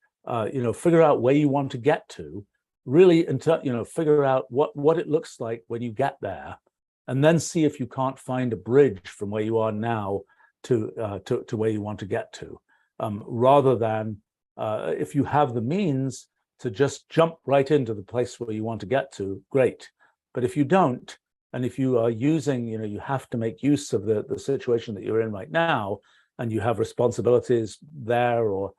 figure out where you want to get to, really, figure out what it looks like when you get there, and then see if you can't find a bridge from where you are now to where you want to get to, rather than if you have the means to just jump right into the place where you want to get to, great. But if you don't, and if you are using, you have to make use of the situation that you're in right now, and you have responsibilities there or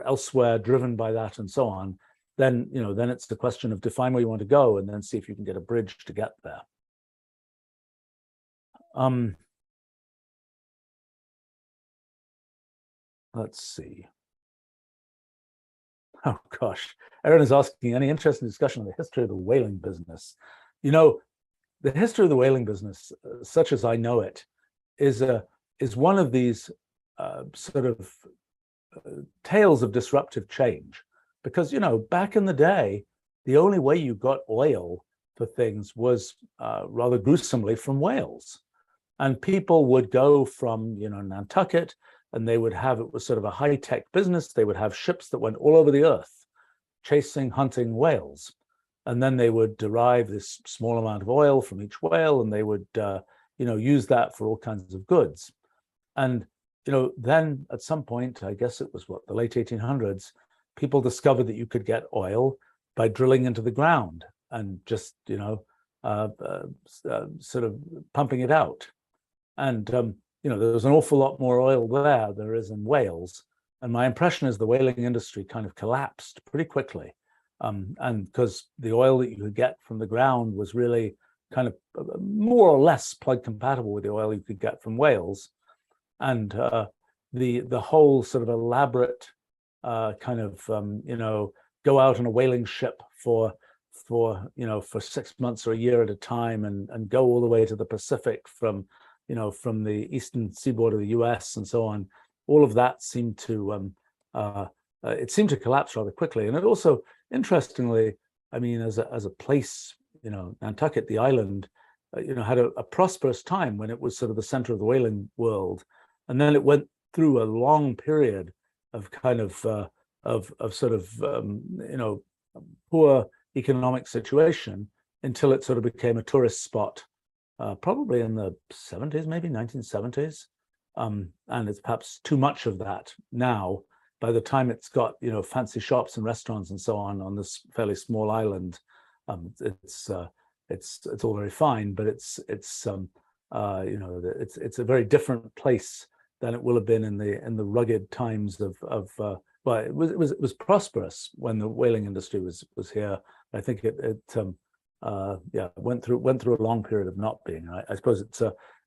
elsewhere driven by that and so on, then it's the question of define where you want to go and then see if you can get a bridge to get there. Let's see. Oh gosh, Erin is asking, any interesting discussion on the history of the whaling business? The history of the whaling business, such as I know it, is one of these sort of tales of disruptive change. Because, back in the day, the only way you got oil for things was rather gruesomely from whales. And people would go from, Nantucket, and it was sort of a high-tech business. They would have ships that went all over the earth, hunting whales. And then they would derive this small amount of oil from each whale, and they would, use that for all kinds of goods. And, then at some point, I guess it was the late 1800s, people discovered that you could get oil by drilling into the ground and just, sort of pumping it out. And, there was an awful lot more oil there than there is in Wales. And my impression is the whaling industry kind of collapsed pretty quickly. And because the oil that you could get from the ground was really kind of more or less plug compatible with the oil you could get from whales. And the whole sort of elaborate kind of, go out on a whaling ship for 6 months or a year at a time and go all the way to the Pacific from the eastern seaboard of the US and so on. All of that seemed to collapse rather quickly. And it also, interestingly, I mean, as a place, Nantucket, the island, had a prosperous time when it was sort of the center of the whaling world. And then it went through a long period of kind of sort of, poor economic situation until it sort of became a tourist spot, probably in the 70s, maybe 1970s. And it's perhaps too much of that now. By the time it's got, fancy shops and restaurants and so on this fairly small island, it's all very fine, but it's a very different place than it will have been in the rugged times of well, it was prosperous when the whaling industry was here. I think it yeah, went through a long period of not being. I suppose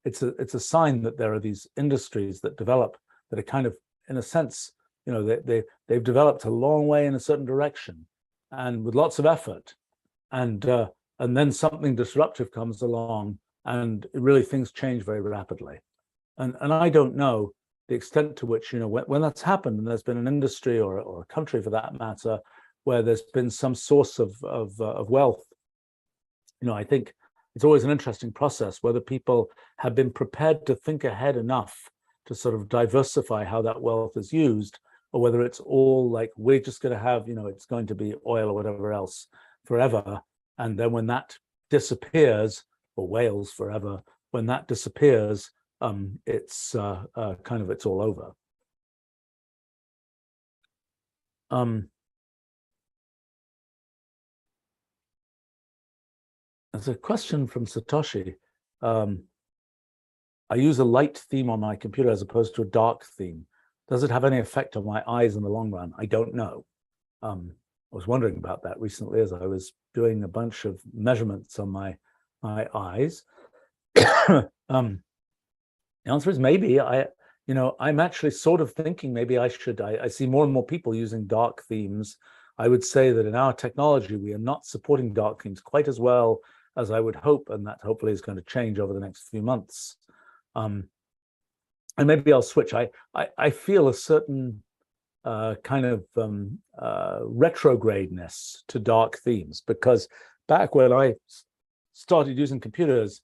it's a sign that there are these industries that develop that are kind of, in a sense, they've developed a long way in a certain direction, and with lots of effort, and then something disruptive comes along, and really things change very rapidly. And I don't know the extent to which, when that's happened, and there's been an industry or a country for that matter, where there's been some source of wealth. I think it's always an interesting process whether people have been prepared to think ahead enough to sort of diversify how that wealth is used, or whether it's all like, we're just going to have, it's going to be oil or whatever else forever. And then when that disappears, or whales forever, when that disappears, it's it's all over. There's a question from Satoshi. I use a light theme on my computer as opposed to a dark theme. Does it have any effect on my eyes in the long run? I don't know. I was wondering about that recently as I was doing a bunch of measurements on my eyes. The answer is maybe. I'm actually sort of thinking maybe I should. I see more and more people using dark themes. I would say that in our technology, we are not supporting dark themes quite as well as I would hope, and that hopefully is going to change over the next few months. And maybe I'll switch. I feel a certain kind of retrogradeness to dark themes, because back when I started using computers,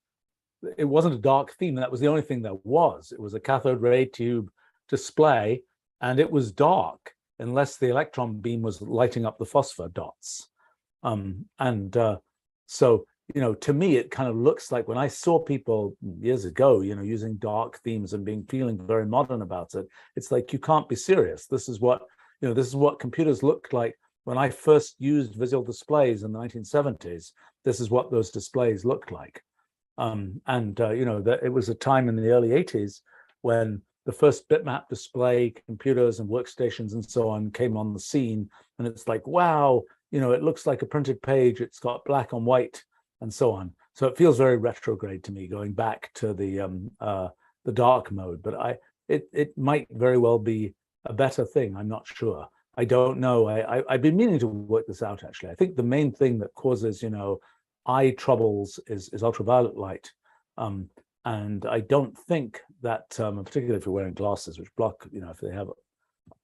it wasn't a dark theme. That was the only thing there was. It was a cathode ray tube display, and it was dark unless the electron beam was lighting up the phosphor dots. So, to me, it kind of looks like when I saw people years ago, using dark themes and feeling very modern about it, it's like, you can't be serious. This is what computers looked like when I first used visual displays in the 1970s. This is what those displays looked like. It was a time in the early 80s when the first bitmap display computers and workstations and so on came on the scene, and it's like, wow, it looks like a printed page. It's got black on white and so on. So it feels very retrograde to me, going back to the dark mode. But it might very well be a better thing. I'm not sure. I don't know. I've been meaning to work this out, actually. I think the main thing that causes eye troubles is ultraviolet light, and I don't think that, particularly if you're wearing glasses, which block, if they have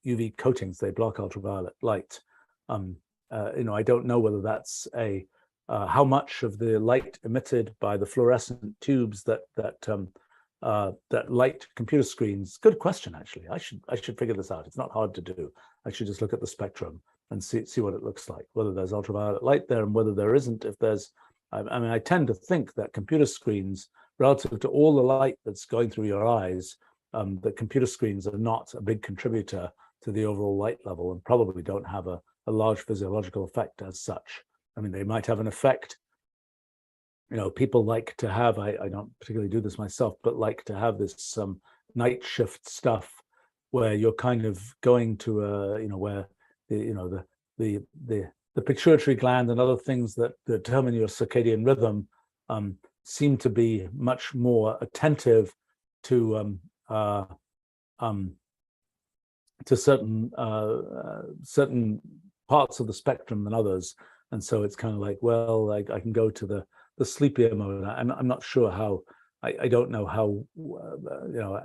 UV coatings, they block ultraviolet light. I don't know whether that's how much of the light emitted by the fluorescent tubes that light computer screens. Good question, actually. I should figure this out. It's not hard to do. I should just look at the spectrum and see what it looks like, whether there's ultraviolet light there and whether there isn't. If there's, I tend to think that computer screens, relative to all the light that's going through your eyes, that computer screens are not a big contributor to the overall light level, and probably don't have a large physiological effect as such. They might have an effect. People like to have, I don't particularly do this myself, but like to have this night shift stuff where you're kind of going to where the pituitary gland and other things that determine your circadian rhythm seem to be much more attentive to certain parts of the spectrum than others. And so it's kind of like, well, I can go to the sleepier mode. I'm not sure how. I don't know how.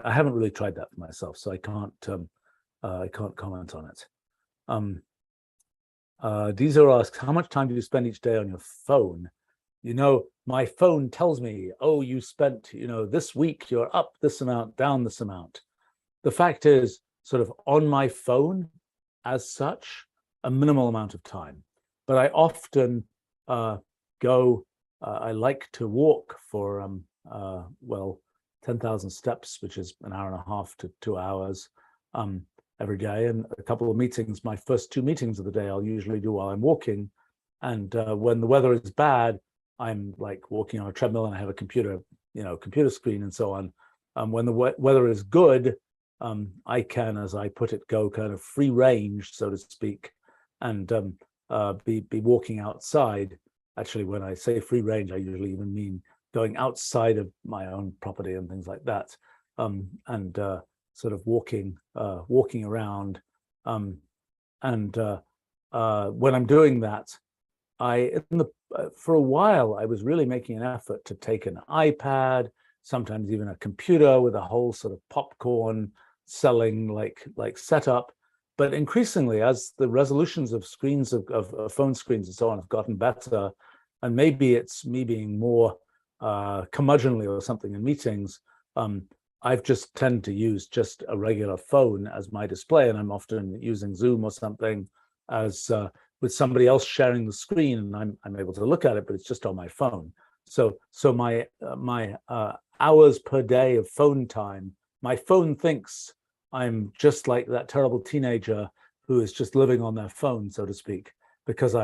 I haven't really tried that for myself, so I can't comment on it. Diesel asks, how much time do you spend each day on your phone? My phone tells me, oh, you spent, this week you're up this amount, down this amount. The fact is, sort of on my phone, as such, a minimal amount of time. But I often go. I like to walk for 10,000 steps, which is an hour and a half to 2 hours every day, and a couple of meetings. My first 2 meetings of the day I'll usually do while I'm walking, and when the weather is bad, I'm like walking on a treadmill and I have a computer screen and so on. When the weather is good, I can, as I put it, go kind of free range, so to speak, and be walking outside. Actually, when I say free range, I usually even mean going outside of my own property and things like that, and sort of walking around. And when I'm doing that, for a while, I was really making an effort to take an iPad, sometimes even a computer with a whole sort of popcorn selling like setup. But increasingly, as the resolutions of screens of phone screens and so on have gotten better, and maybe it's me being more curmudgeonly or something in meetings, I've just tend to use just a regular phone as my display, and I'm often using Zoom or something as with somebody else sharing the screen, and I'm able to look at it, but it's just on my phone. So my hours per day of phone time, my phone thinks I'm just like that terrible teenager who is just living on their phone, so to speak, because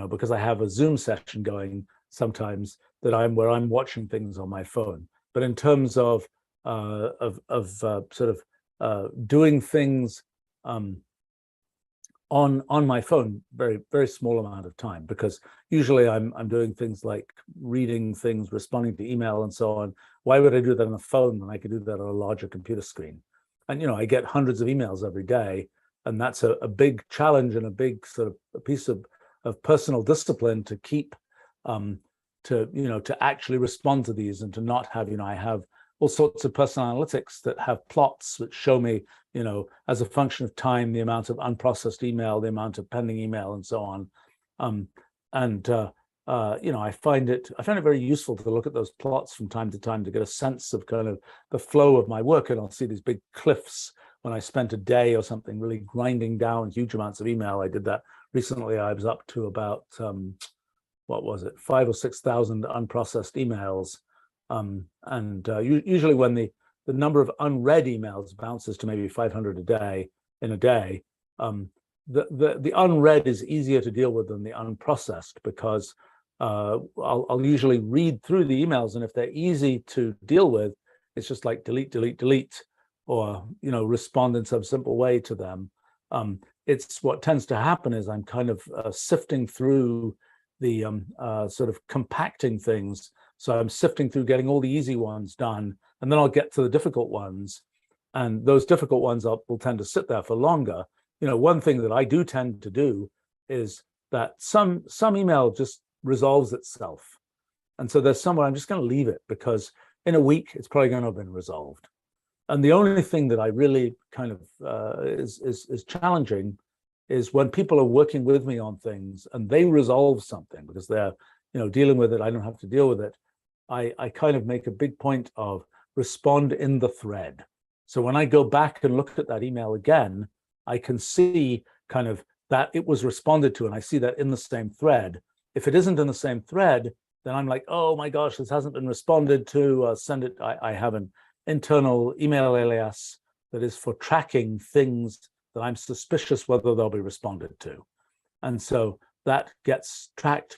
because I have a Zoom session going sometimes where I'm watching things on my phone. But in terms of sort of doing things on my phone, very small amount of time, because usually I'm doing things like reading things, responding to email and so on. Why would I do that on a phone when I could do that on a larger computer screen? And I get hundreds of emails every day, and that's a big challenge and a big sort of a piece of personal discipline to keep to actually respond to these, and to not have I have all sorts of personal analytics that have plots which show me, as a function of time, the amount of unprocessed email, the amount of pending email, and so on. I find it very useful to look at those plots from time to time to get a sense of kind of the flow of my work. And I'll see these big cliffs when I spent a day or something really grinding down huge amounts of email. I did that recently. I was up to about 5,000 or 6,000 unprocessed emails. Usually when the number of unread emails bounces to maybe 500 in a day, the unread is easier to deal with than the unprocessed, because I'll usually read through the emails, and if they're easy to deal with, it's just like delete, delete, delete, or respond in some simple way to them. It's what tends to happen is I'm kind of sifting through the sort of compacting things. So I'm sifting through getting all the easy ones done, and then I'll get to the difficult ones, and those difficult ones will tend to sit there for longer. One thing that I do tend to do is that some email just resolves itself, and so there's somewhere I'm just going to leave it, because in a week it's probably going to have been resolved. And the only thing that I really kind of is challenging is when people are working with me on things and they resolve something because they're dealing with it. I don't have to deal with it. I kind of make a big point of respond in the thread. So when I go back and look at that email again, I can see kind of that it was responded to, and I see that in the same thread. If it isn't in the same thread, then I'm like, oh my gosh, this hasn't been responded to. Send it. I have an internal email alias that is for tracking things that I'm suspicious whether they'll be responded to. And so that gets tracked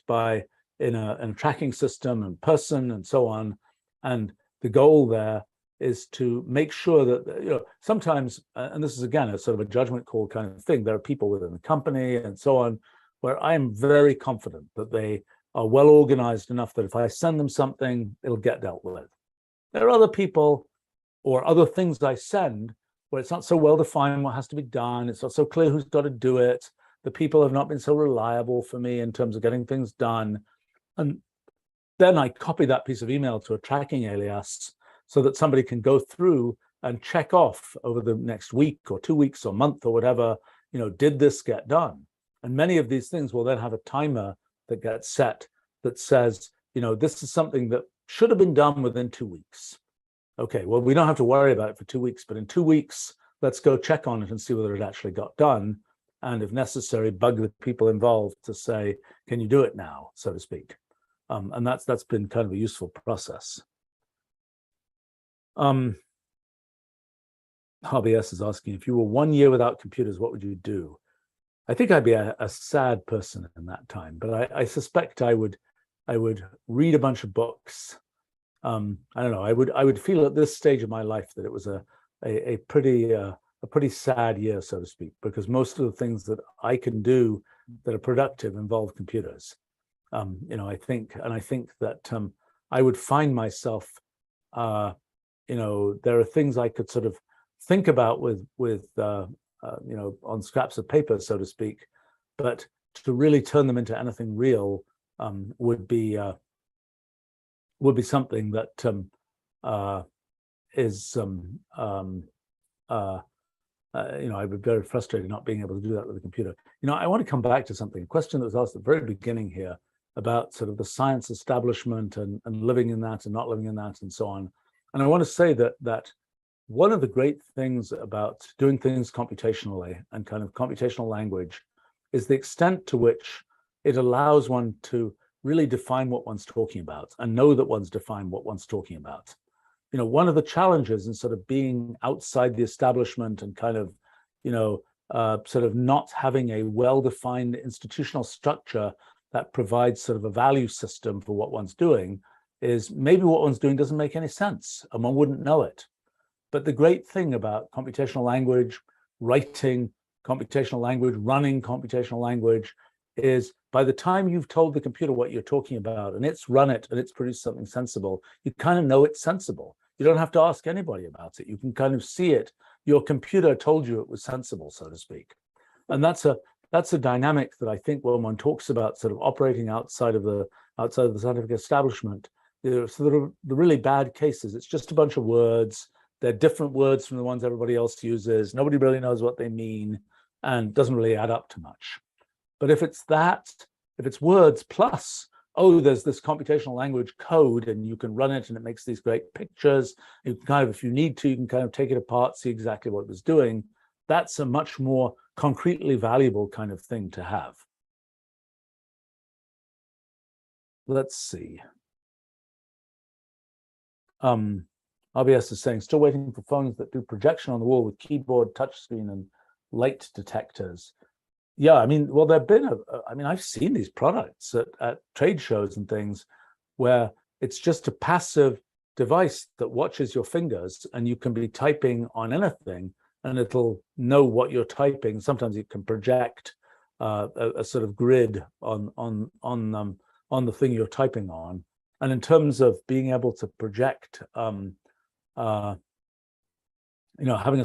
in a tracking system and person and so on. And the goal there is to make sure that, sometimes, and this is again a sort of a judgment call kind of thing, there are people within the company and so on, where I'm very confident that they are well organized enough that if I send them something, it'll get dealt with. There are other people or other things I send where it's not so well defined what has to be done. It's not so clear who's got to do it. The people have not been so reliable for me in terms of getting things done. And then I copy that piece of email to a tracking alias so that somebody can go through and check off over the next week or 2 weeks or month or whatever, did this get done? And many of these things will then have a timer that gets set that says, this is something that should have been done within 2 weeks. Okay, well, we don't have to worry about it for 2 weeks, but in 2 weeks, let's go check on it and see whether it actually got done. And if necessary, bug the people involved to say, can you do it now, so to speak? And that's been kind of a useful process. Hobby S is asking, if you were 1 year without computers, what would you do? I think I'd be a sad person in that time, but I suspect I would read a bunch of books. I don't know. I would feel at this stage of my life that it was a pretty sad year, so to speak, because most of the things that I can do that are productive involve computers. I think that I would find myself, there are things I could sort of think about with on scraps of paper, so to speak, but to really turn them into anything real would be something that is I'd be very frustrated not being able to do that with a computer. I want to come back to something, a question that was asked at the very beginning here about sort of the science establishment and living in that and not living in that and so on. And I want to say that one of the great things about doing things computationally and kind of computational language is the extent to which it allows one to really define what one's talking about and know that one's defined what one's talking about. One of the challenges in sort of being outside the establishment and kind of, sort of not having a well-defined institutional structure that provides sort of a value system for what one's doing is maybe what one's doing doesn't make any sense and one wouldn't know it. But the great thing about computational language, writing computational language, running computational language is by the time you've told the computer what you're talking about and it's run it and it's produced something sensible, you kind of know it's sensible. You don't have to ask anybody about it. You can kind of see it. Your computer told you it was sensible, so to speak. And that's a dynamic that I think when one talks about sort of operating outside of the scientific establishment, so the really bad cases, it's just a bunch of words. They're different words from the ones everybody else uses. Nobody really knows what they mean and doesn't really add up to much. But if it's words plus, there's this computational language code and you can run it and it makes these great pictures. You can kind of, if you need to, you can kind of take it apart, see exactly what it was doing. That's a much more concretely valuable kind of thing to have. Let's see. RBS is saying, still waiting for phones that do projection on the wall with keyboard, touchscreen, and light detectors. Yeah, I mean, well, there've been I've seen these products at trade shows and things where it's just a passive device that watches your fingers and you can be typing on anything and it'll know what you're typing. Sometimes it can project a sort of grid on the thing you're typing on. And in terms of being able to project, having a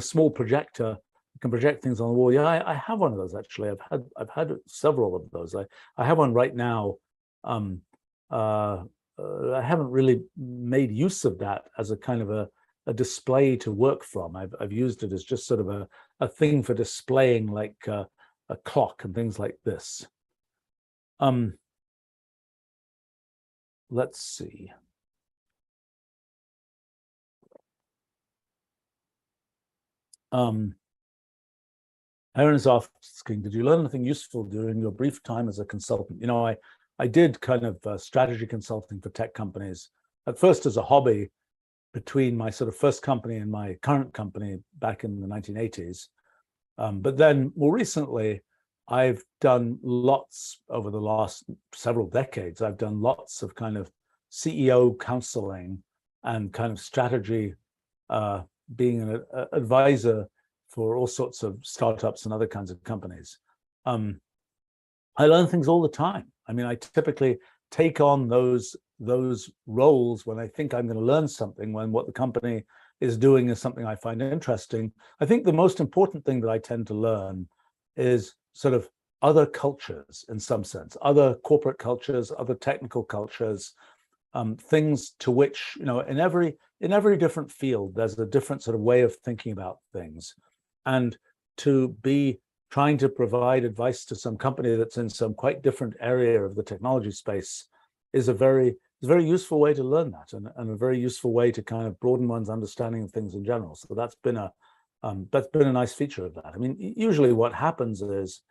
small projector can project things on the wall. Yeah, I have one of those actually. I've had several of those. I have one right now. I haven't really made use of that as a kind of a display to work from. I've used it as just sort of a thing for displaying like a clock and things like this. Let's see. Aaron is asking, did you learn anything useful during your brief time as a consultant? I did kind of strategy consulting for tech companies, at first as a hobby between my sort of first company and my current company back in the 1980s. But then more recently, I've done lots over the last several decades. I've done lots of kind of CEO counseling and kind of strategy, being an advisor for all sorts of startups and other kinds of companies. I learn things all the time. I mean, I typically take on those roles when I think I'm going to learn something, when what the company is doing is something I find interesting. I think the most important thing that I tend to learn is sort of other cultures in some sense, other corporate cultures, other technical cultures, things to which, in every different field, there's a different sort of way of thinking about things. And to be trying to provide advice to some company that's in some quite different area of the technology space is a very useful way to learn that, and a very useful way to kind of broaden one's understanding of things in general. So that's been a nice feature of that. I mean, usually what happens is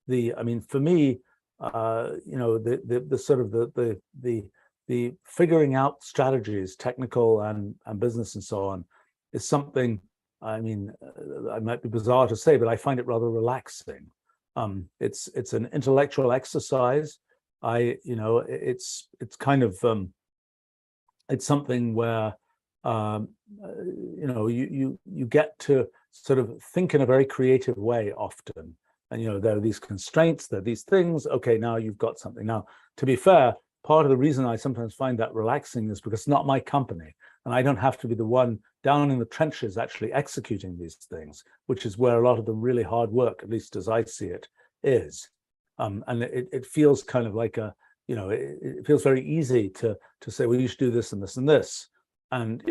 for me, the sort of the figuring out strategies, technical and business and so on, is something. I mean, it might be bizarre to say, but I find it rather relaxing. It's an intellectual exercise. It's kind of it's something where you get to sort of think in a very creative way often, and there are these constraints, there are these things. Okay, now you've got something. Now, to be fair, part of the reason I sometimes find that relaxing is because it's not my company, and I don't have to be the one down in the trenches actually executing these things, which is where a lot of the really hard work, at least as I see it, is. And it feels kind of like it feels very easy to say, well, you should do this and this and this. And,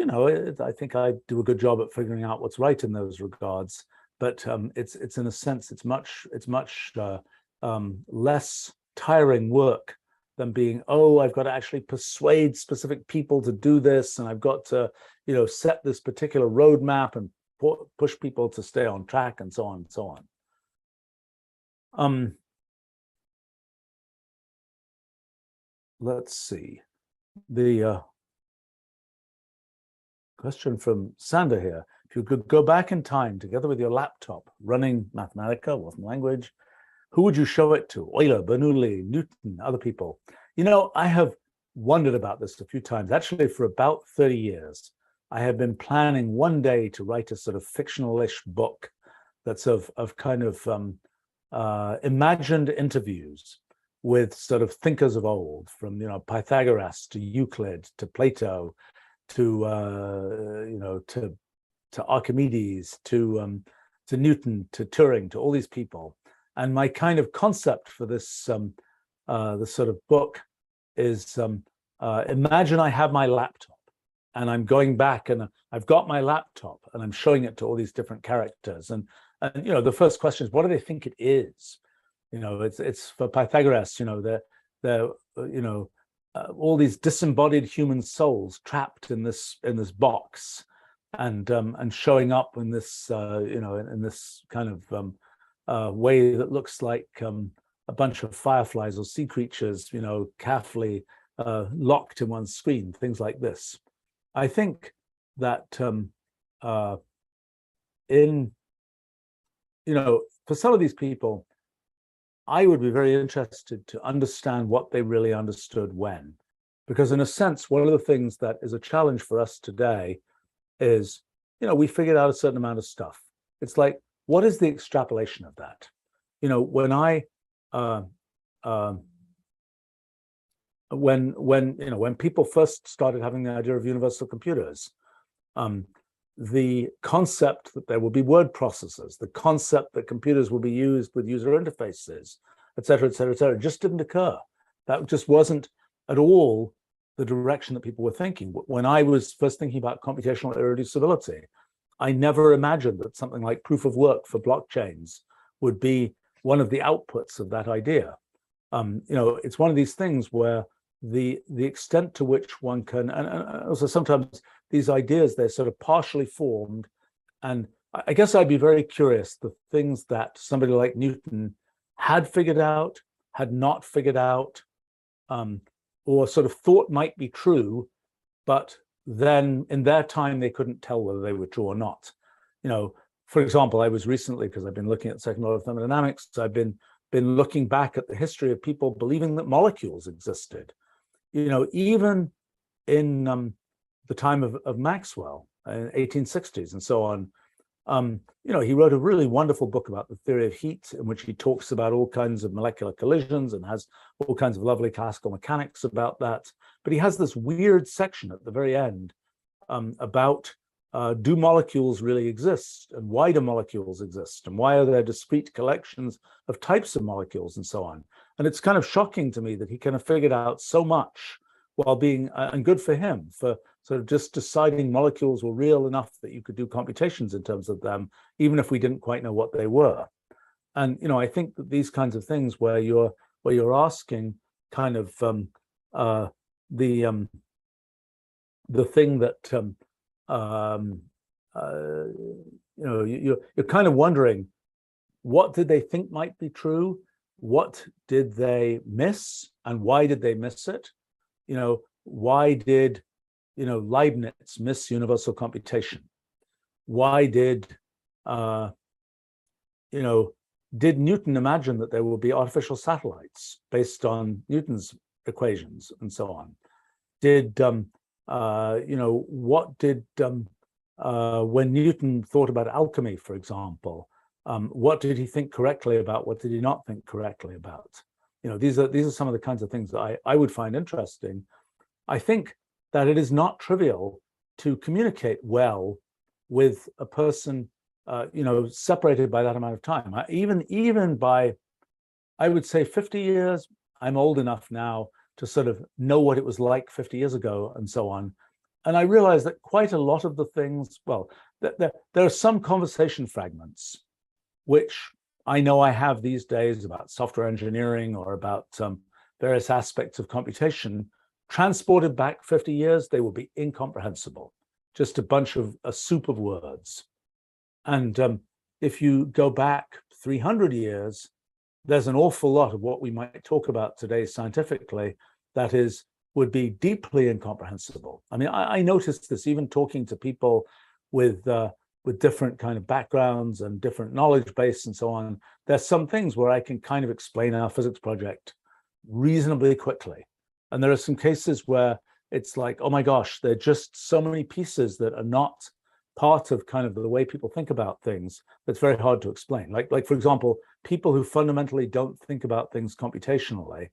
I think I do a good job at figuring out what's right in those regards. But it's in a sense, it's much less tiring work than being, I've got to actually persuade specific people to do this, and I've got to, set this particular roadmap and push people to stay on track, and so on and so on. Let's see. The question from Sander here. If you could go back in time together with your laptop running Mathematica, Wolfram language, who would you show it to? Euler, Bernoulli, Newton, other people? I have wondered about this a few times. Actually, for about 30 years, I have been planning one day to write a sort of fictional-ish book that's of kind of imagined interviews with sort of thinkers of old, from Pythagoras to Euclid to Plato to Archimedes to Newton to Turing, to all these people. And my kind of concept for this sort of book is imagine I have my laptop and I'm going back and I've got my laptop and I'm showing it to all these different characters, and the first question is, what do they think it is? It's for Pythagoras, they're all these disembodied human souls trapped in this box, and showing up in this in this kind of way that looks like a bunch of fireflies or sea creatures, carefully locked in one screen, things like this. I think that for some of these people, I would be very interested to understand what they really understood when. Because in a sense, one of the things that is a challenge for us today is, we figured out a certain amount of stuff. It's like, what is the extrapolation of that? When people first started having the idea of universal computers, the concept that there will be word processors, the concept that computers will be used with user interfaces, et cetera, just didn't occur. That just wasn't at all the direction that people were thinking. When I was first thinking about computational irreducibility, I never imagined that something like proof of work for blockchains would be one of the outputs of that idea. It's one of these things where the extent to which one can, and also sometimes these ideas, they're sort of partially formed. And I guess I'd be very curious, the things that somebody like Newton had figured out, had not figured out, or sort of thought might be true, but then in their time, they couldn't tell whether they were true or not. For example, I was recently, because I've been looking at second order thermodynamics, I've been looking back at the history of people believing that molecules existed. Even in the time of Maxwell, 1860s and so on. He wrote a really wonderful book about the theory of heat, in which he talks about all kinds of molecular collisions and has all kinds of lovely classical mechanics about that. But he has this weird section at the very end about do molecules really exist, and why do molecules exist, and why are there discrete collections of types of molecules, and so on. And it's kind of shocking to me that he kind of figured out so much while being, and good for him, for sort of just deciding molecules were real enough that you could do computations in terms of them, even if we didn't quite know what they were. And I think that these kinds of things where you're asking kind of the thing that you're kind of wondering, what did they think might be true? What did they miss, and why did they miss it? Why did Leibniz miss universal computation? Why did Newton imagine that there will be artificial satellites based on Newton's equations, and so on? What did when Newton thought about alchemy, for example, What did he think correctly about? What did he not think correctly about? These are some of the kinds of things that I would find interesting. I think that it is not trivial to communicate well with a person, separated by that amount of time. Even by, I would say, 50 years. I'm old enough now to sort of know what it was like 50 years ago and so on. And I realize that quite a lot of the things, well, there are some conversation fragments which I know I have these days about software engineering or about various aspects of computation. Transported back 50 years, they will be incomprehensible, just a soup of words. And if you go back 300 years, there's an awful lot of what we might talk about today scientifically that would be deeply incomprehensible. I mean, I noticed this even talking to people with different kind of backgrounds and different knowledge base and so on. There's some things where I can kind of explain our physics project reasonably quickly. And there are some cases where it's like, oh my gosh, there are just so many pieces that are not part of kind of the way people think about things that's very hard to explain. Like for example, people who fundamentally don't think about things computationally,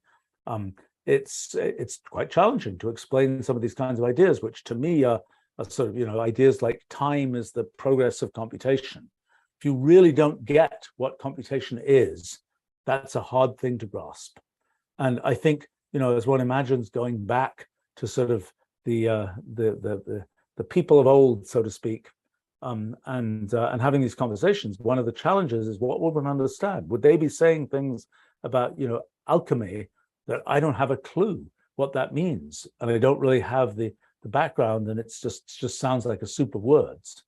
it's quite challenging to explain some of these kinds of ideas, which to me are sort of, ideas like time is the progress of computation. If you really don't get what computation is, that's a hard thing to grasp. And I think, as one imagines going back to sort of the people of old, so to speak, and having these conversations, one of the challenges is what would one understand? Would they be saying things about, alchemy that I don't have a clue what that means, and I don't really have the background, and it's just sounds like a soup of words.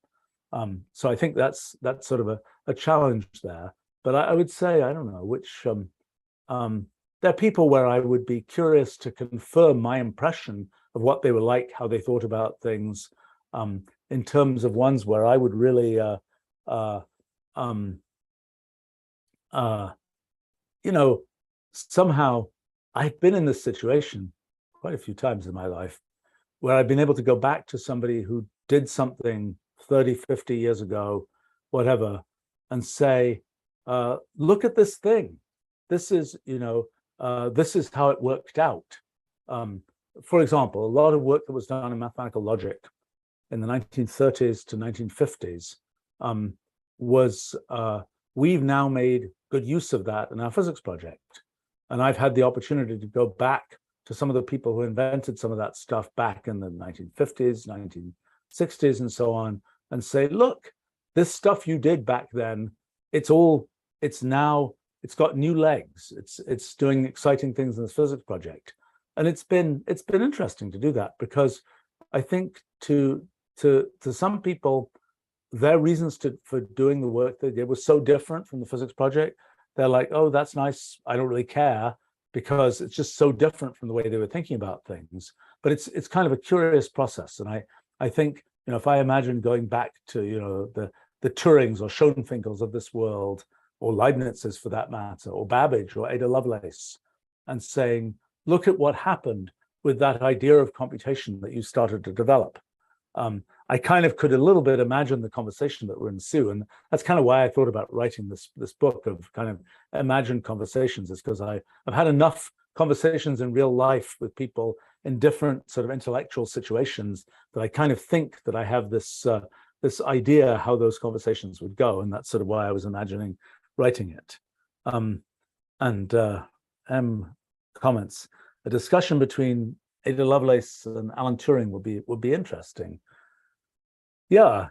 So I think that's sort of a challenge there. But I would say, I don't know which. There are people where I would be curious to confirm my impression of what they were like, how they thought about things, in terms of ones where I would really, somehow I've been in this situation quite a few times in my life where I've been able to go back to somebody who did something 30, 50 years ago, whatever, and say, look at this thing. This is, this is how it worked out. For example, a lot of work that was done in mathematical logic in the 1930s to 1950s we've now made good use of that in our physics project. And I've had the opportunity to go back to some of the people who invented some of that stuff back in the 1950s, 1960s, and so on, and say, look, this stuff you did back then, it's got new legs. It's doing exciting things in this physics project. And it's been interesting to do that, because I think to some people, their reasons for doing the work they did was so different from the physics project. They're like, oh, that's nice, I don't really care, because it's just so different from the way they were thinking about things. But it's kind of a curious process. And I think, if I imagine going back to, the Turings or Schoenfinkels of this world, or Leibniz's for that matter, or Babbage or Ada Lovelace, and saying, look at what happened with that idea of computation that you started to develop. I kind of could a little bit imagine the conversation that would ensue. And that's kind of why I thought about writing this book of kind of imagined conversations, is because I've had enough conversations in real life with people in different sort of intellectual situations that I kind of think that I have this idea how those conversations would go. And that's sort of why I was imagining writing it. M comments, a discussion between Ada Lovelace and Alan Turing would be interesting. Yeah.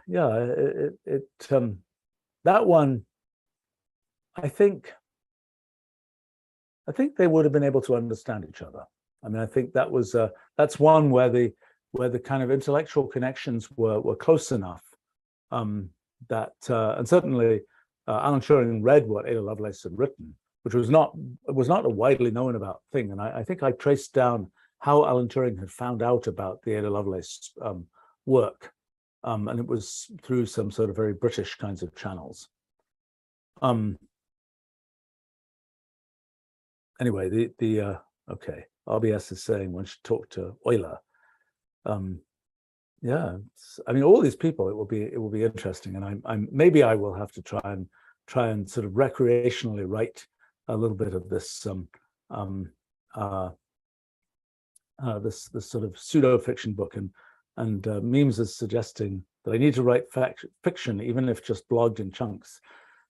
That one, I think they would have been able to understand each other. I mean, I think that's one where the kind of intellectual connections were close enough that and certainly Alan Turing read what Ada Lovelace had written, which was not a widely known about thing. And I think I traced down how Alan Turing had found out about the Ada Lovelace work. And it was through some sort of very British kinds of channels. Anyway, okay, RBS is saying one should talk to Euler. Yeah, I mean, all these people, it will be interesting, and maybe I will have to try and try and sort of recreationally write a little bit of this this sort of pseudo fiction book, and Memes is suggesting that I need to write fiction, even if just blogged in chunks.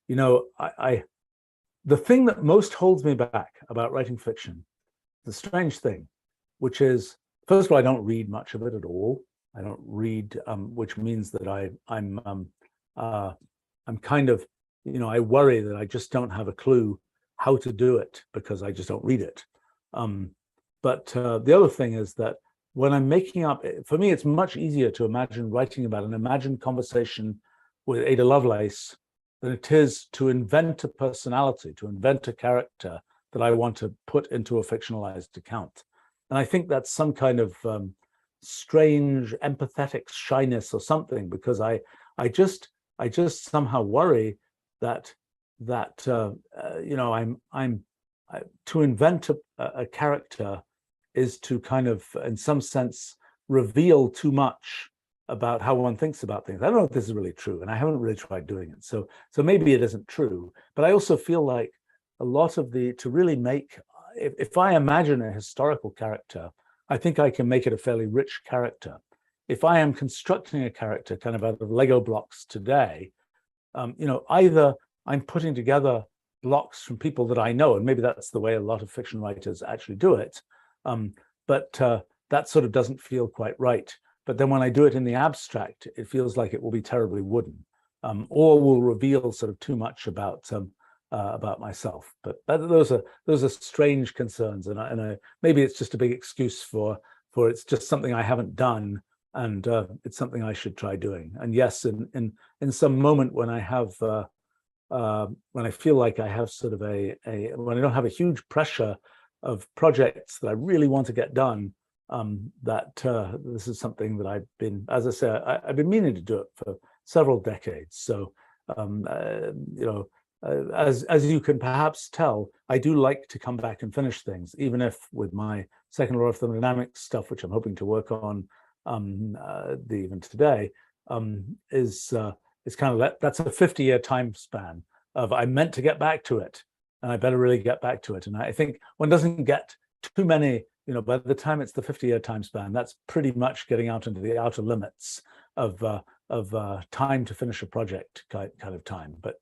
You know, the thing that most holds me back about writing fiction, the strange thing, which is, first of all, I don't read much of it at all. I don't read, which means that I'm kind of, you know, I worry that I just don't have a clue how to do it because I just don't read it. But the other thing is that when I'm making up, for me, it's much easier to imagine writing about an imagined conversation with Ada Lovelace than it is to invent a personality, to invent a character that I want to put into a fictionalized account. And I think that's some kind of strange empathetic shyness or something, because I just somehow worry that you know, to invent a character is to kind of, in some sense, reveal too much about how one thinks about things. I don't know if this is really true, and I haven't really tried doing it. So maybe it isn't true, but I also feel like a lot of to really make, if I imagine a historical character, I think I can make it a fairly rich character. If I am constructing a character kind of out of Lego blocks today, you know, either I'm putting together blocks from people that I know, and maybe that's the way a lot of fiction writers actually do it, but that sort of doesn't feel quite right. But then when I do it in the abstract, it feels like it will be terribly wooden, or will reveal sort of too much about myself. But those are strange concerns, and maybe it's just a big excuse for it's just something I haven't done, and it's something I should try doing. And yes, in some moment when I have when I feel like I have sort of when I don't have a huge pressure of projects that I really want to get done, this is something that I've been, as I say, I've been meaning to do it for several decades. So you know, as you can perhaps tell, I do like to come back and finish things, even if with my second law of thermodynamics stuff, which I'm hoping to work on even today, is kind of that's a 50-year time span of I meant to get back to it, and I better really get back to it. And I think one doesn't get too many, you know, by the time it's the 50-year time span, that's pretty much getting out into the outer limits of time to finish a project kind of time. But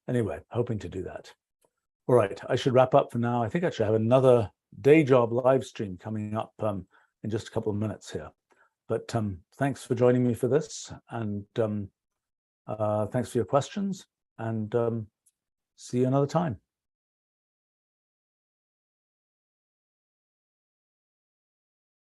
anyway, hoping to do that. All right, I should wrap up for now. I think I should have another day job live stream coming up in just a couple of minutes here. But thanks for joining me for this, and thanks for your questions, and see you another time.